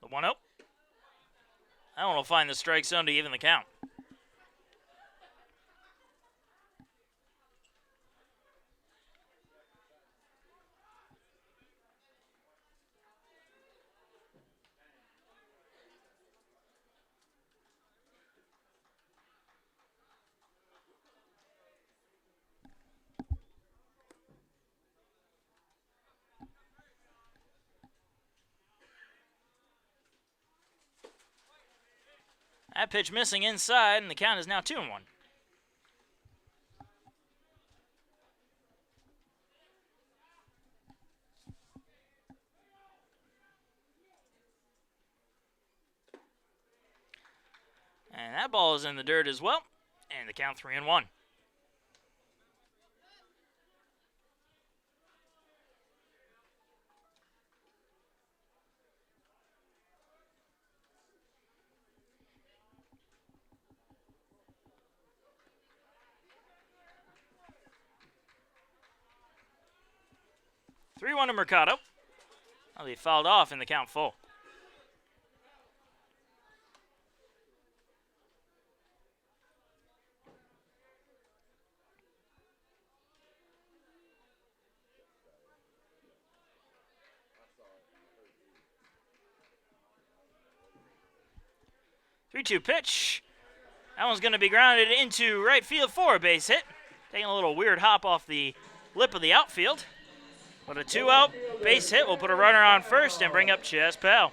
The 1-0. That one will find the strike zone to even the count. That pitch missing inside, and the count is now 2-1. And that ball is in the dirt as well, and the count 3-1. Three-1 to Mercado. Well, he fouled off in the count full. Three-two pitch. That one's going to be grounded into right field for a base hit. Taking a little weird hop off the lip of the outfield. But a 2-out base hit will put a runner on first and bring up Chas Powell.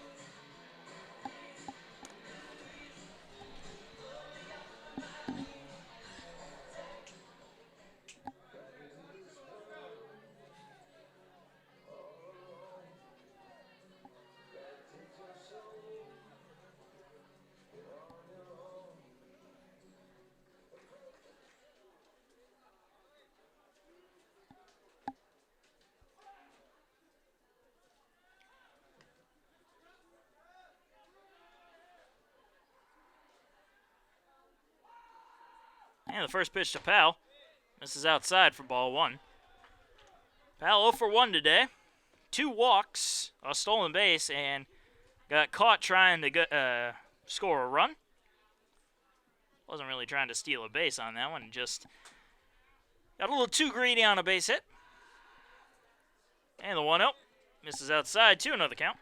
And the first pitch to Powell. Misses outside for ball 1. Powell 0 for 1 today. 2 walks, a stolen base, and got caught trying to score a run. Wasn't really trying to steal a base on that one. Just got a little too greedy on a base hit. And the 1-0. Misses outside, 2-0 the count.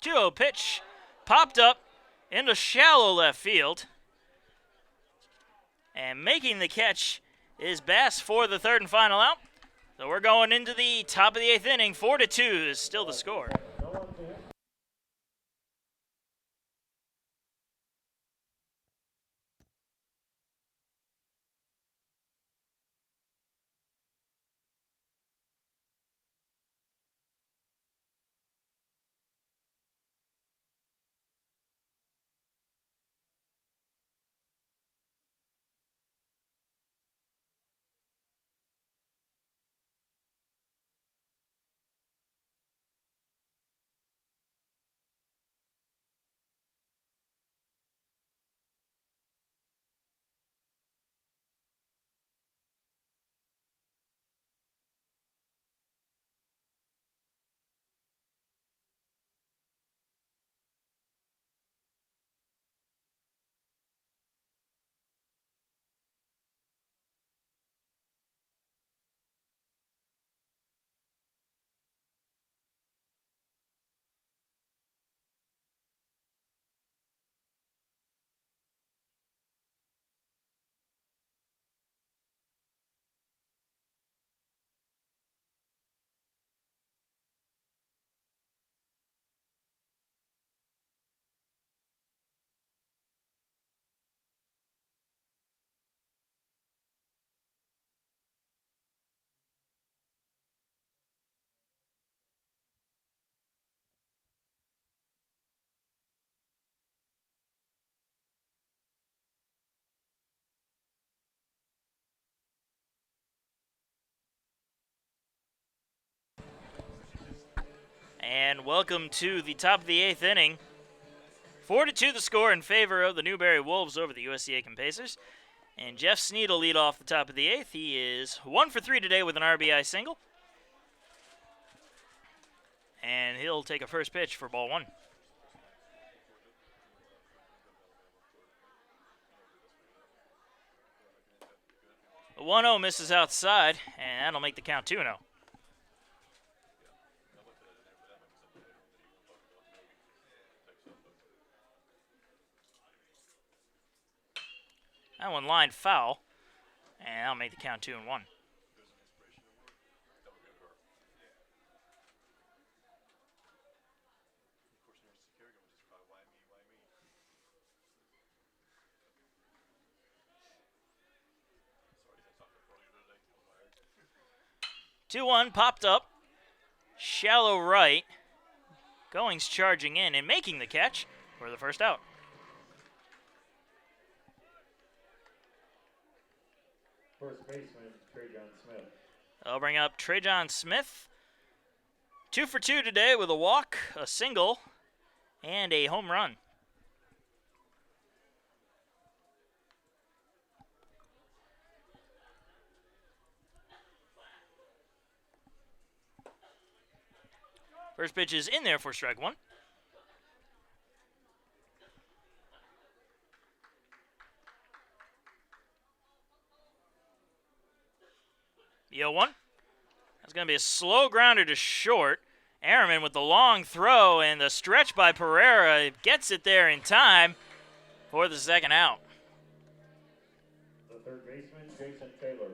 Two-0 pitch, popped up into shallow left field. And making the catch is Bass for the third and final out. So we're going into the top of the 8th inning. 4-2 is still the score. And welcome to the top of the 8th inning. 4-2 the score in favor of the Newberry Wolves over the USC Aiken Pacers. And Jeff Sneed will lead off the top of the 8th. He is 1 for 3 today with an RBI single. And he'll take a first pitch for ball 1. The 1-0 misses outside, and that'll make the count 2-0. That one lined foul, and that'll make the count 2-1. Two one popped up, shallow right. Goings charging in and making the catch for the first out. First baseman, Trajan Smith. I'll bring up Trajan Smith. 2 for 2 today with a walk, a single, and a home run. First pitch is in there for strike 1. The 0-1. That's going to be a slow grounder to short. Airman with the long throw and the stretch by Pereira gets it there in time for the second out. The third baseman, Jason Taylor.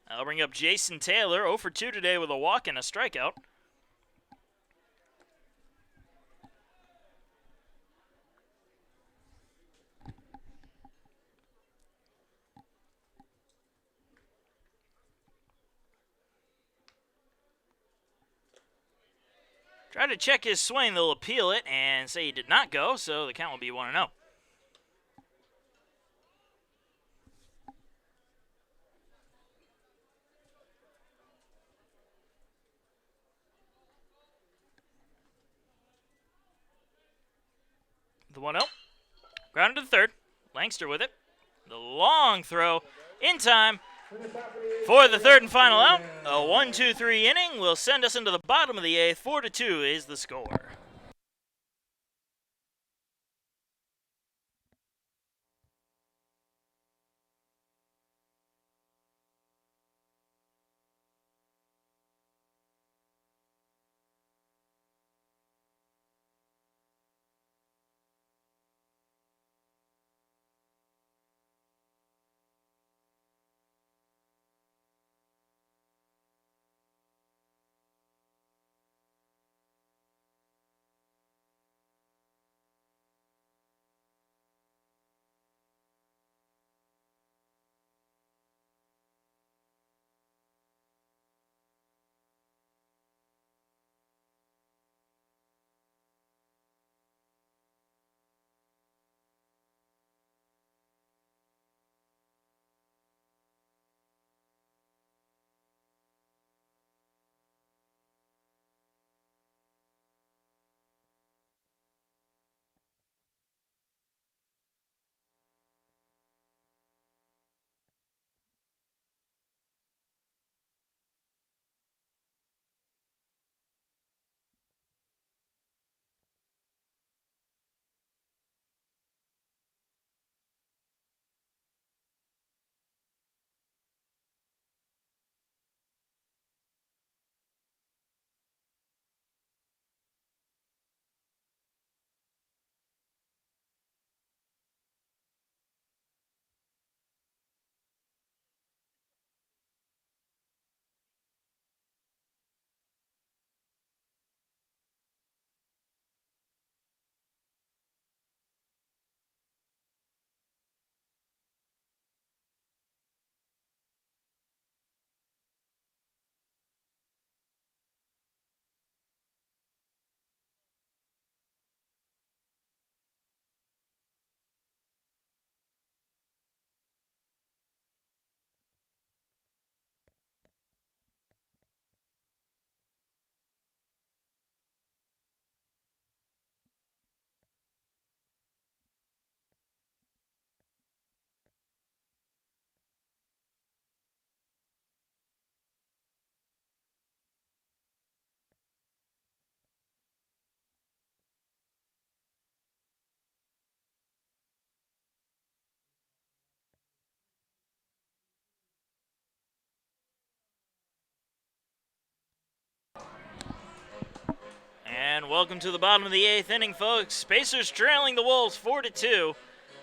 I'll bring up Jason Taylor, 0 for 2 today with a walk and a strikeout. Try to check his swing, they'll appeal it and say he did not go, so the count will be 1-0. The 1-0. Grounded to third. Langster with it. The long throw in time for the third and final out. A 1-2-3 inning will send us into the bottom of the 8th. 4-2 is the score. And welcome to the bottom of the 8th inning, folks. Pacers trailing the Wolves 4-2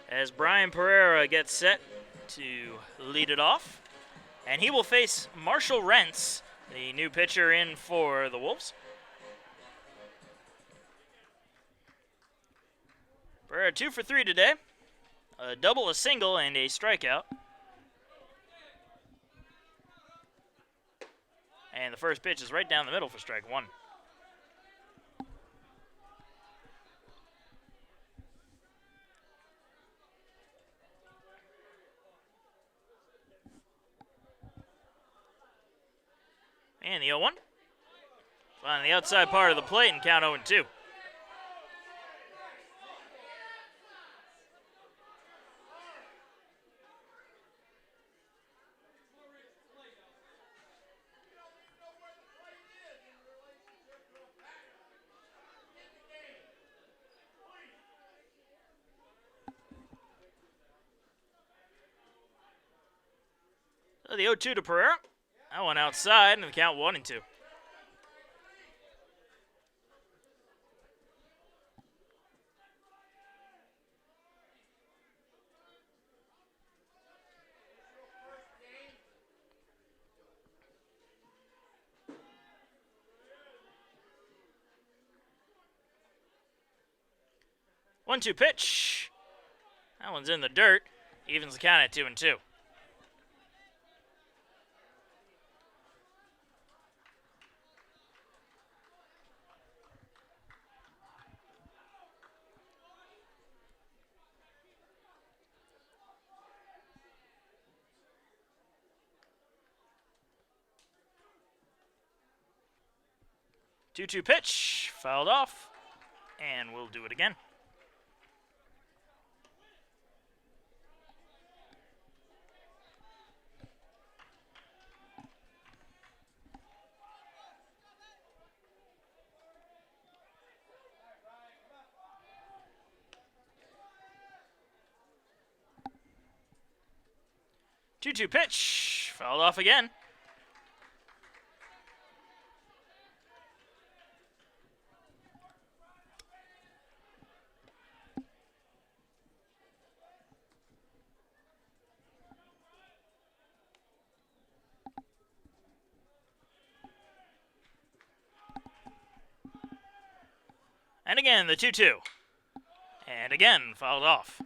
as Brian Pereira gets set to lead it off. And he will face Marshall Rentz, the new pitcher in for the Wolves. Pereira 2 for 3 today. A double, a single, and a strikeout. And the first pitch is right down the middle for strike one. And the 0-1. On the outside part of the plate and count 0-2. So the 0-2 to Pereira. That one outside, and the count 1-2. One-two pitch. That one's in the dirt. Evens the count at 2-2. Two-two pitch, fouled off, and we'll do it again. Two-two pitch, fouled off again. And again, the 2-2. And again, fouled off.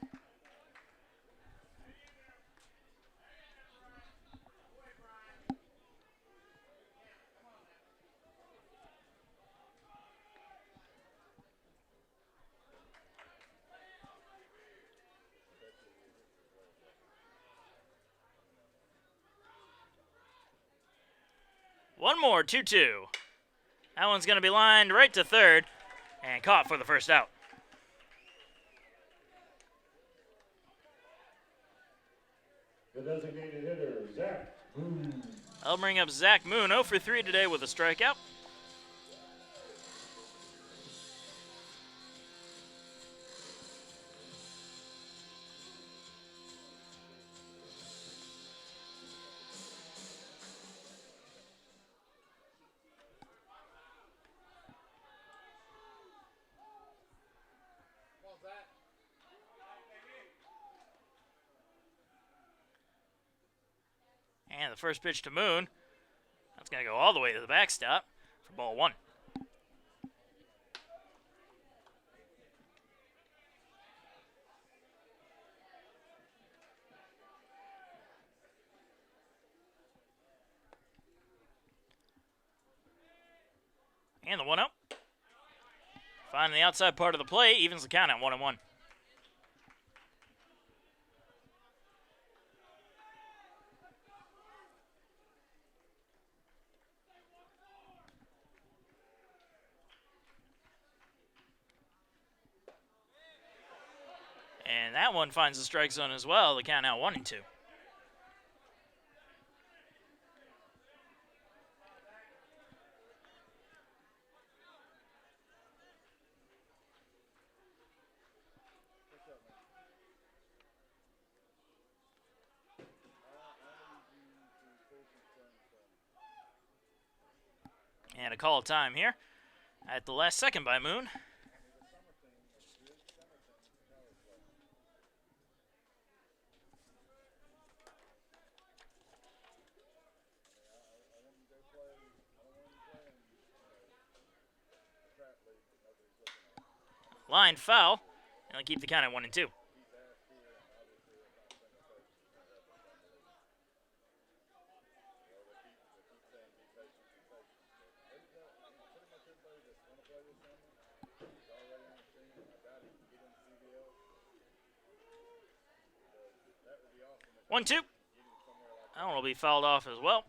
One more, 2-2. That one's going to be lined right to third and caught for the first out. The designated hitter, Zach Moon. I'll bring up Zach Moon, 0 for 3 today with a strikeout. And the first pitch to Moon, that's going to go all the way to the backstop for ball one. And the 1-0. Finding the outside part of the plate, evens the count at 1-1. And that one finds the strike zone as well. The count now 1-2. And a call time here. at the last second by Moon. Line foul. And they'll keep the count at 1-2. One, two. That one will be fouled off as well.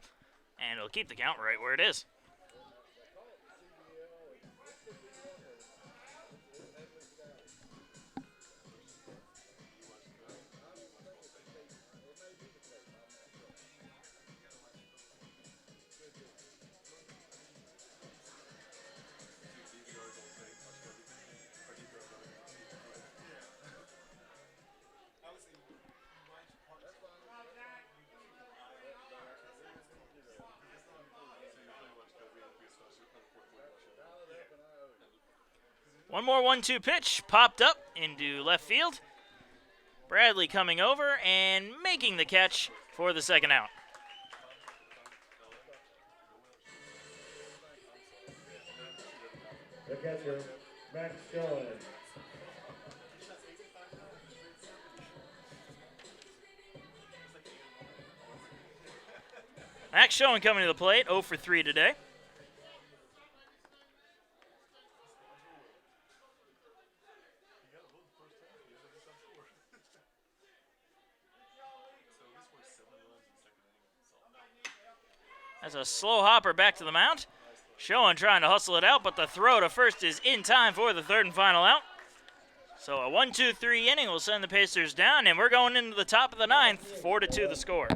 And it'll keep the count right where it is. One more 1-2 pitch popped up into left field. Bradley coming over and making the catch for the second out. The catcher, Max Schoen. Max Schoen coming to the plate, 0 for 3 today. That's a slow hopper back to the mound. Schoen trying to hustle it out, but the throw to first is in time for the third and final out. So a 1-2-3 inning will send the Pacers down, and we're going into the top of the ninth, 4-2 the score.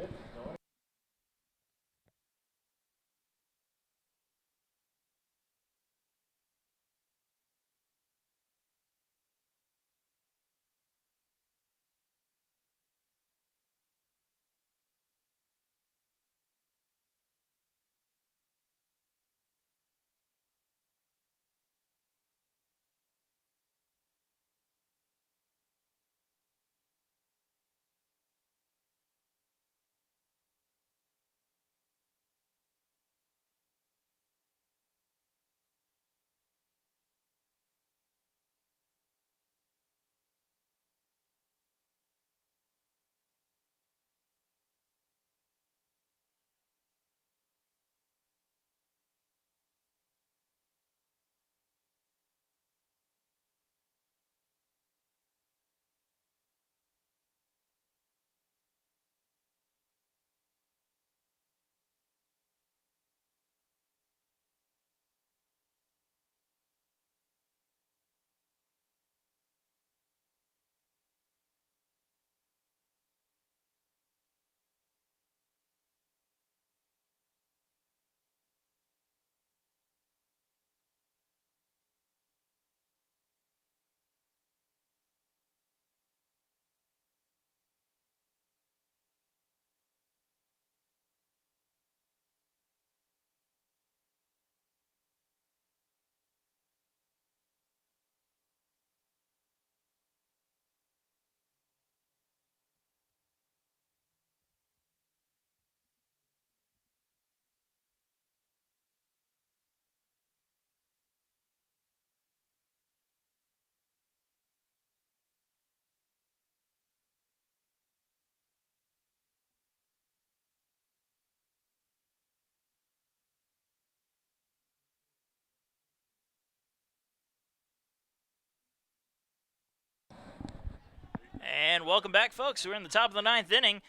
And welcome back, folks. We're in the top of the ninth inning.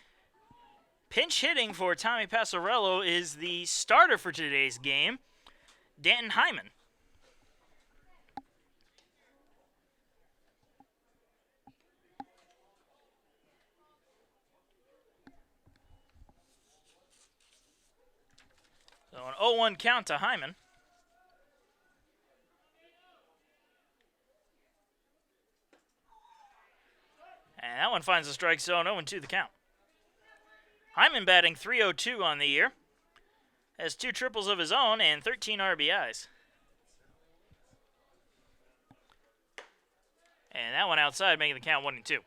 Pinch hitting for Tommy Passarello is the starter for today's game, Danton Hyman. So an 0-1 count to Hyman. And that one finds the strike zone, 0-2 the count. Hyman batting .302 on the year. Has 2 triples of his own and 13 RBIs. And that one outside, making the count 1-2.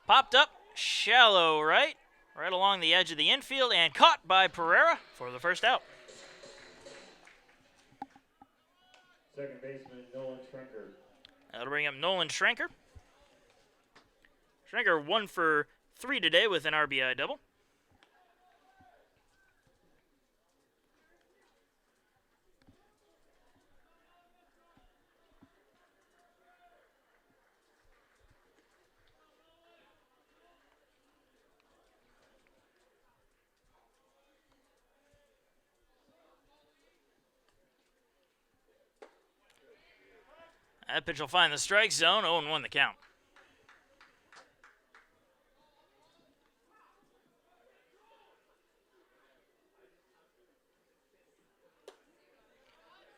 Popped up, shallow right along the edge of the infield, and caught by Pereira for the first out. Second baseman, Nolan Schrenker. That'll bring up Nolan Schrenker. Schrenker 1 for 3 today with an RBI double. That pitch will find the strike zone. 0-1 the count.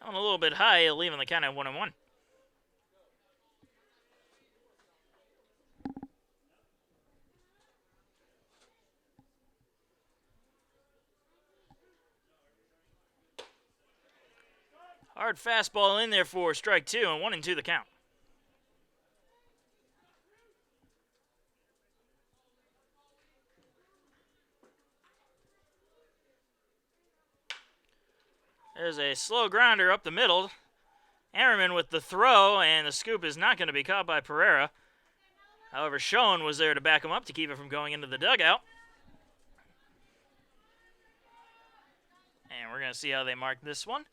On a little bit high, leaving the count at 1-1. Hard fastball in there for strike 2, and 1-2 the count. There's a slow grounder up the middle. Ammerman with the throw, and the scoop is not going to be caught by Pereira. However, Schoen was there to back him up to keep it from going into the dugout. And we're going to see how they mark this one.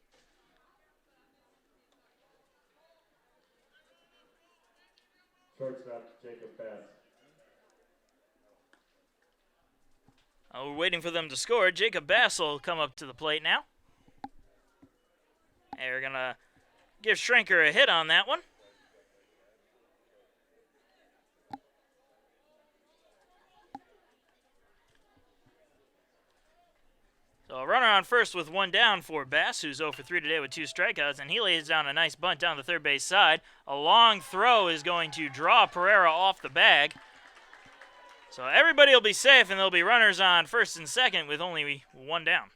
Shortstop, Jacob Bass. We're waiting for them to score. Jacob Bass will come up to the plate now. And we're going to give Schrenker a hit on that one. So a runner on first with 1 down for Bass, who's 0 for 3 today with 2 strikeouts, and he lays down a nice bunt down the third base side. A long throw is going to draw Pereira off the bag. So everybody will be safe, and there'll be runners on first and second with only 1 down.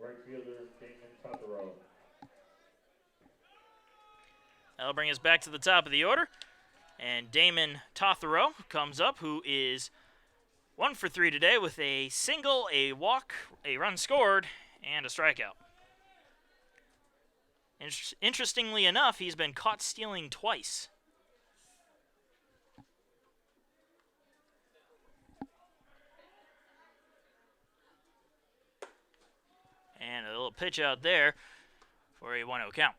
Right fielder, Damon Totoro. That'll bring us back to the top of the order. And Damon Tothero comes up, who is 1 for 3 today with a single, a walk, a run scored, and a strikeout. Interestingly enough, he's been caught stealing twice. And a little pitch out there for a 1-0 count.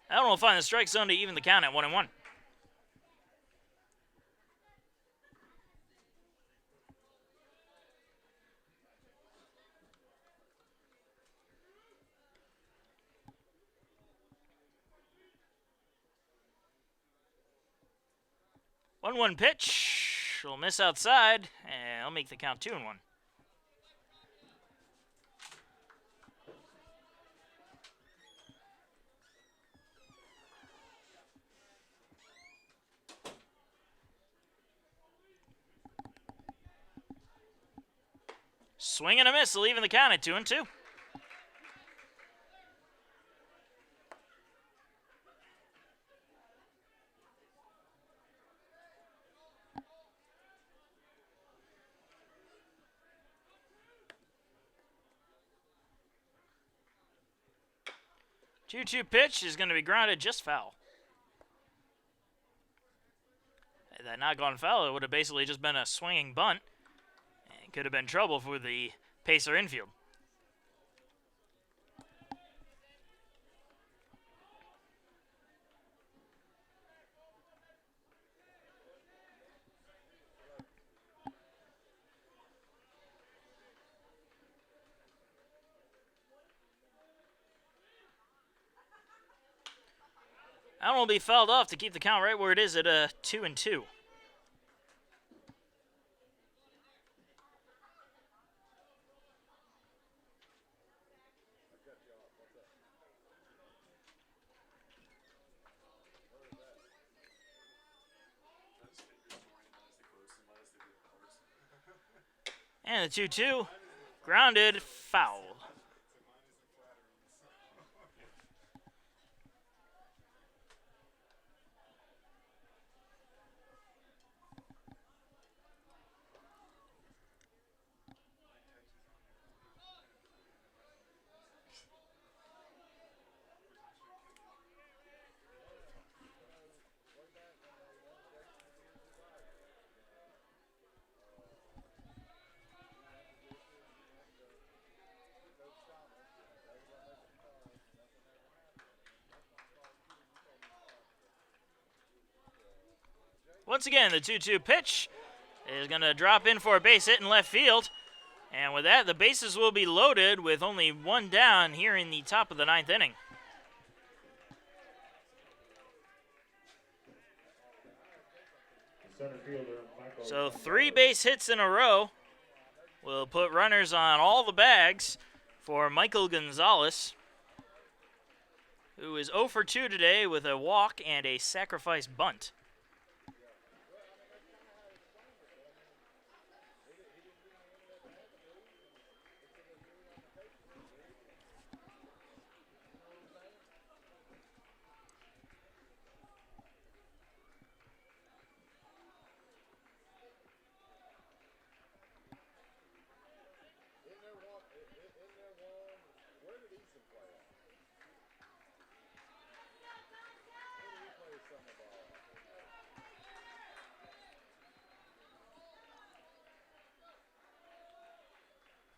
That one will find the strike zone to even the count at 1-1. One pitch. Will miss outside, and I'll make the count 2-1. Swing and a miss, leaving the count at 2-2. Two-two pitch is going to be grounded just foul. Had that not gone foul, it would have basically just been a swinging bunt. And could have been trouble for the Pacer infield. That one will be fouled off to keep the count right where it is at 2-2. And the 2-2, grounded, foul. Once again, the 2-2 pitch is going to drop in for a base hit in left field. And with that, the bases will be loaded with only one down here in the top of the ninth inning. The center fielder, Michael. So 3 base hits in a row will put runners on all the bags for Michael Gonzalez, who is 0 for 2 today with a walk and a sacrifice bunt.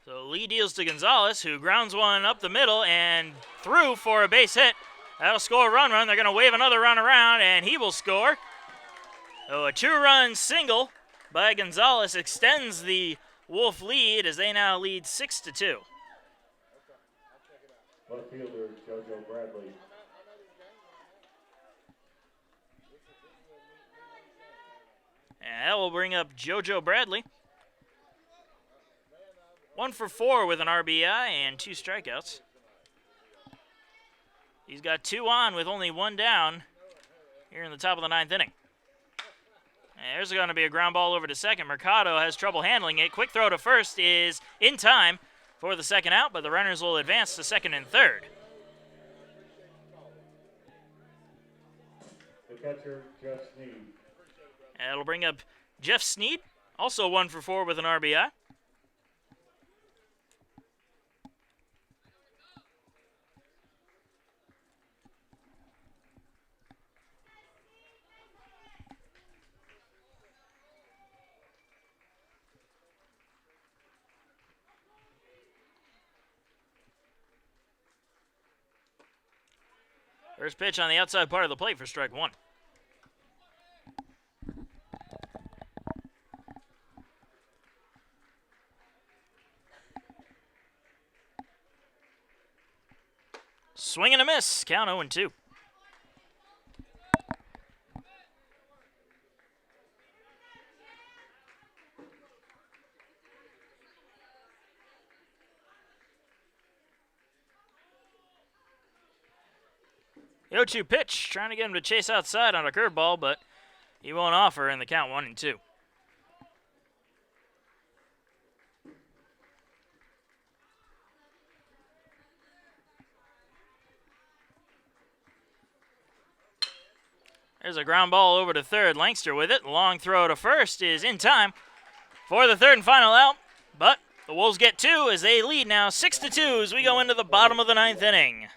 So Lee deals to Gonzalez, who grounds one up the middle and through for a base hit. That'll score a run. They're going to wave another run around, and he will score. So a 2-run single by Gonzalez extends the Wolf lead as they now lead 6-2. Left fielder, JoJo Bradley. And that will bring up JoJo Bradley. 1 for 4 with an RBI and 2 strikeouts. He's got 2 on with only 1 down here in the top of the ninth inning. And there's going to be a ground ball over to second. Mercado has trouble handling it. Quick throw to first is in time for the second out, but the runners will advance to second and third. The catcher, Jeff Sneed. And that'll bring up Jeff Sneed, also 1 for 4 with an RBI. First pitch on the outside part of the plate for strike 1. Swing and a miss. Count 0-2. The 0-2 pitch, trying to get him to chase outside on a curveball, but he won't offer in the count 1-2. There's a ground ball over to third. Langster with it. Long throw to first is in time for the third and final out. But the Wolves get 2 as they lead now 6-2 as we go into the bottom of the ninth inning.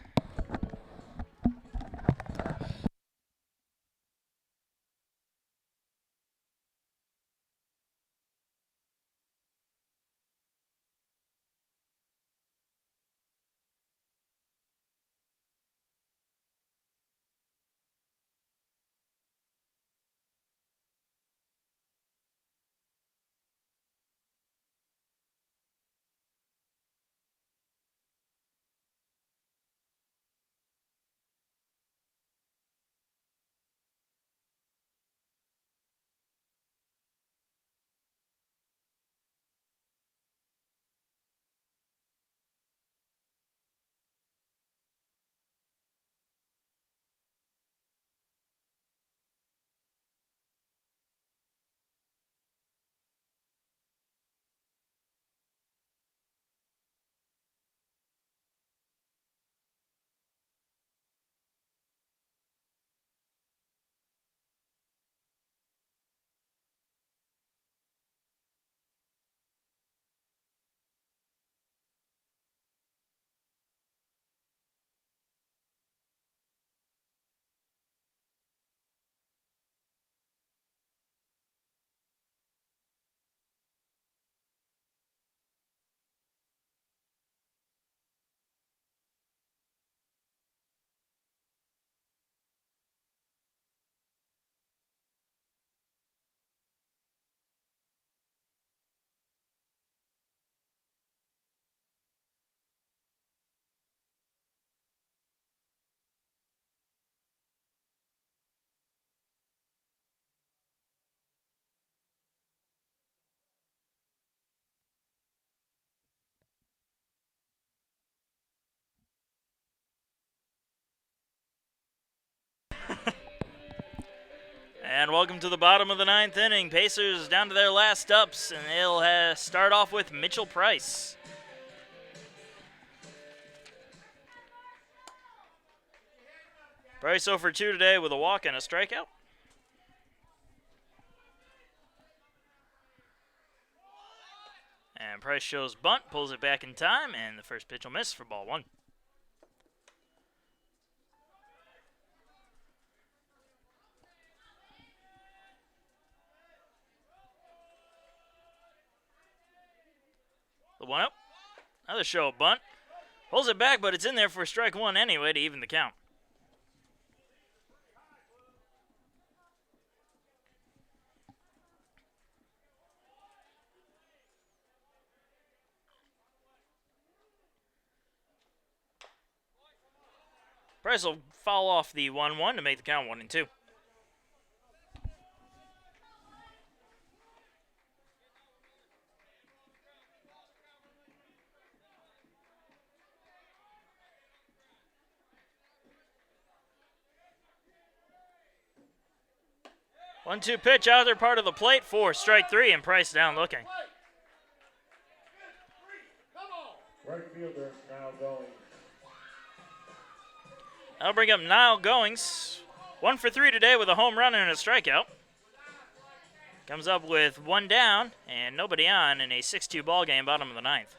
And welcome to the bottom of the 9th inning. Pacers down to their last ups, and they'll start off with Mitchell Price. Price 0 for 2 today with a walk and a strikeout. And Price shows bunt, pulls it back in time, and the first pitch will miss for ball 1. The 1-0. Another show of bunt. Pulls it back, but it's in there for strike 1 anyway to even the count. Price will foul off the 1-1 to make the count 1-2. One-two pitch out there, part of the plate for strike 3, and Price down looking. Right fielder now going. That'll bring up Niall Goings. 1 for 3 today with a home run and a strikeout. Comes up with 1 down and nobody on in a 6-2 ball game, bottom of the 9th.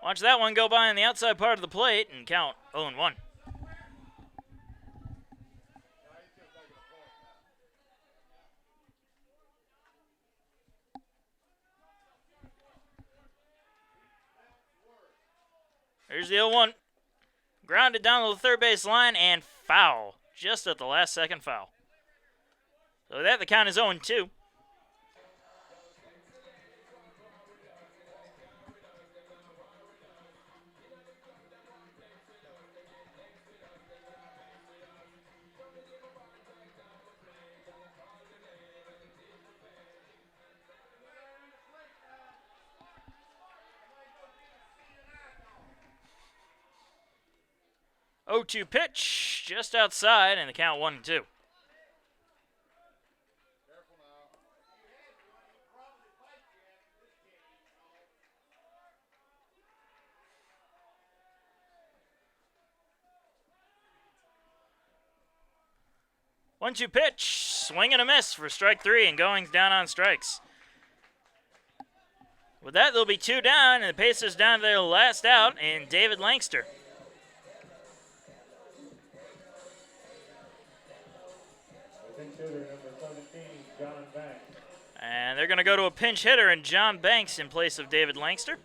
Watch that one go by on the outside part of the plate and count 0-1. Here's the 0-1. Grounded down to the third base line and foul. Just at the last second foul. So with that, the count is 0-2. Oh-2 pitch, just outside, and the count 1-2. One-two pitch, swing and a miss for strike 3, and Goings down on strikes. With that, there'll be 2 down, and the Pacers down to their last out, and David Langster. And they're going to go to a pinch hitter and John Banks in place of David Langster.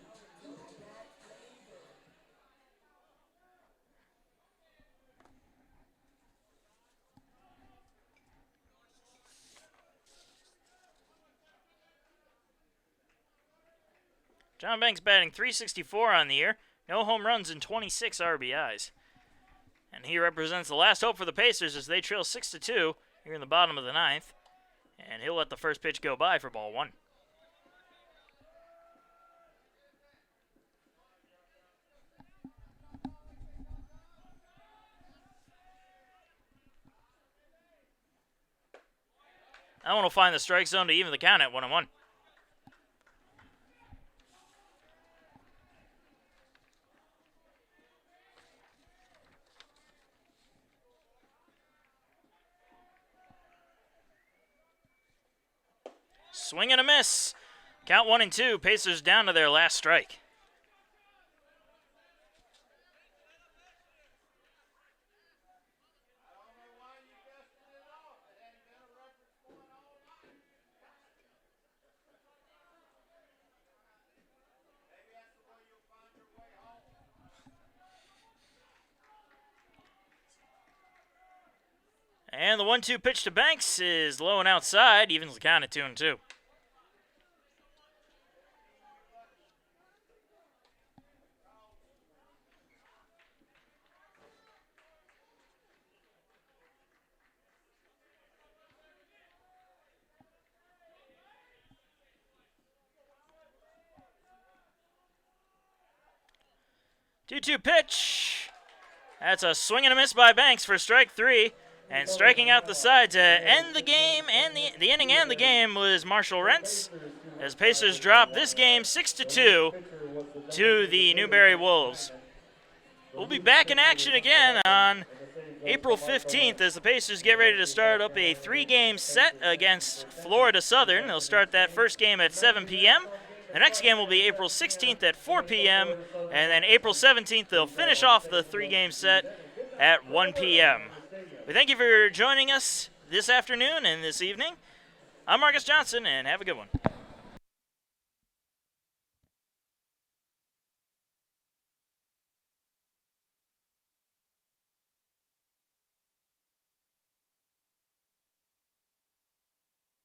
John Banks batting .364 on the year, no home runs and 26 RBIs. And he represents the last hope for the Pacers as they trail 6-2 here in the bottom of the 9th. And he'll let the first pitch go by for ball 1. That one will find the strike zone to even the count at 1-1. Swing and a miss. Count 1-2. Pacers down to their last strike. And the 1-2 pitch to Banks is low and outside, evens the count at 2-2. 2-2 pitch. That's a swing and a miss by Banks for strike 3. And striking out the side to end the game and the inning and the game was Marshall Rentz, as Pacers drop this game 6-2 to the Newberry Wolves. We'll be back in action again on April 15th as the Pacers get ready to start up a 3-game set against Florida Southern. They'll start that first game at 7 p.m. The next game will be April 16th at 4 p.m. And then April 17th, they'll finish off the 3-game set at 1 p.m. We thank you for joining us this afternoon and this evening. I'm Marcus Johnson, and have a good one.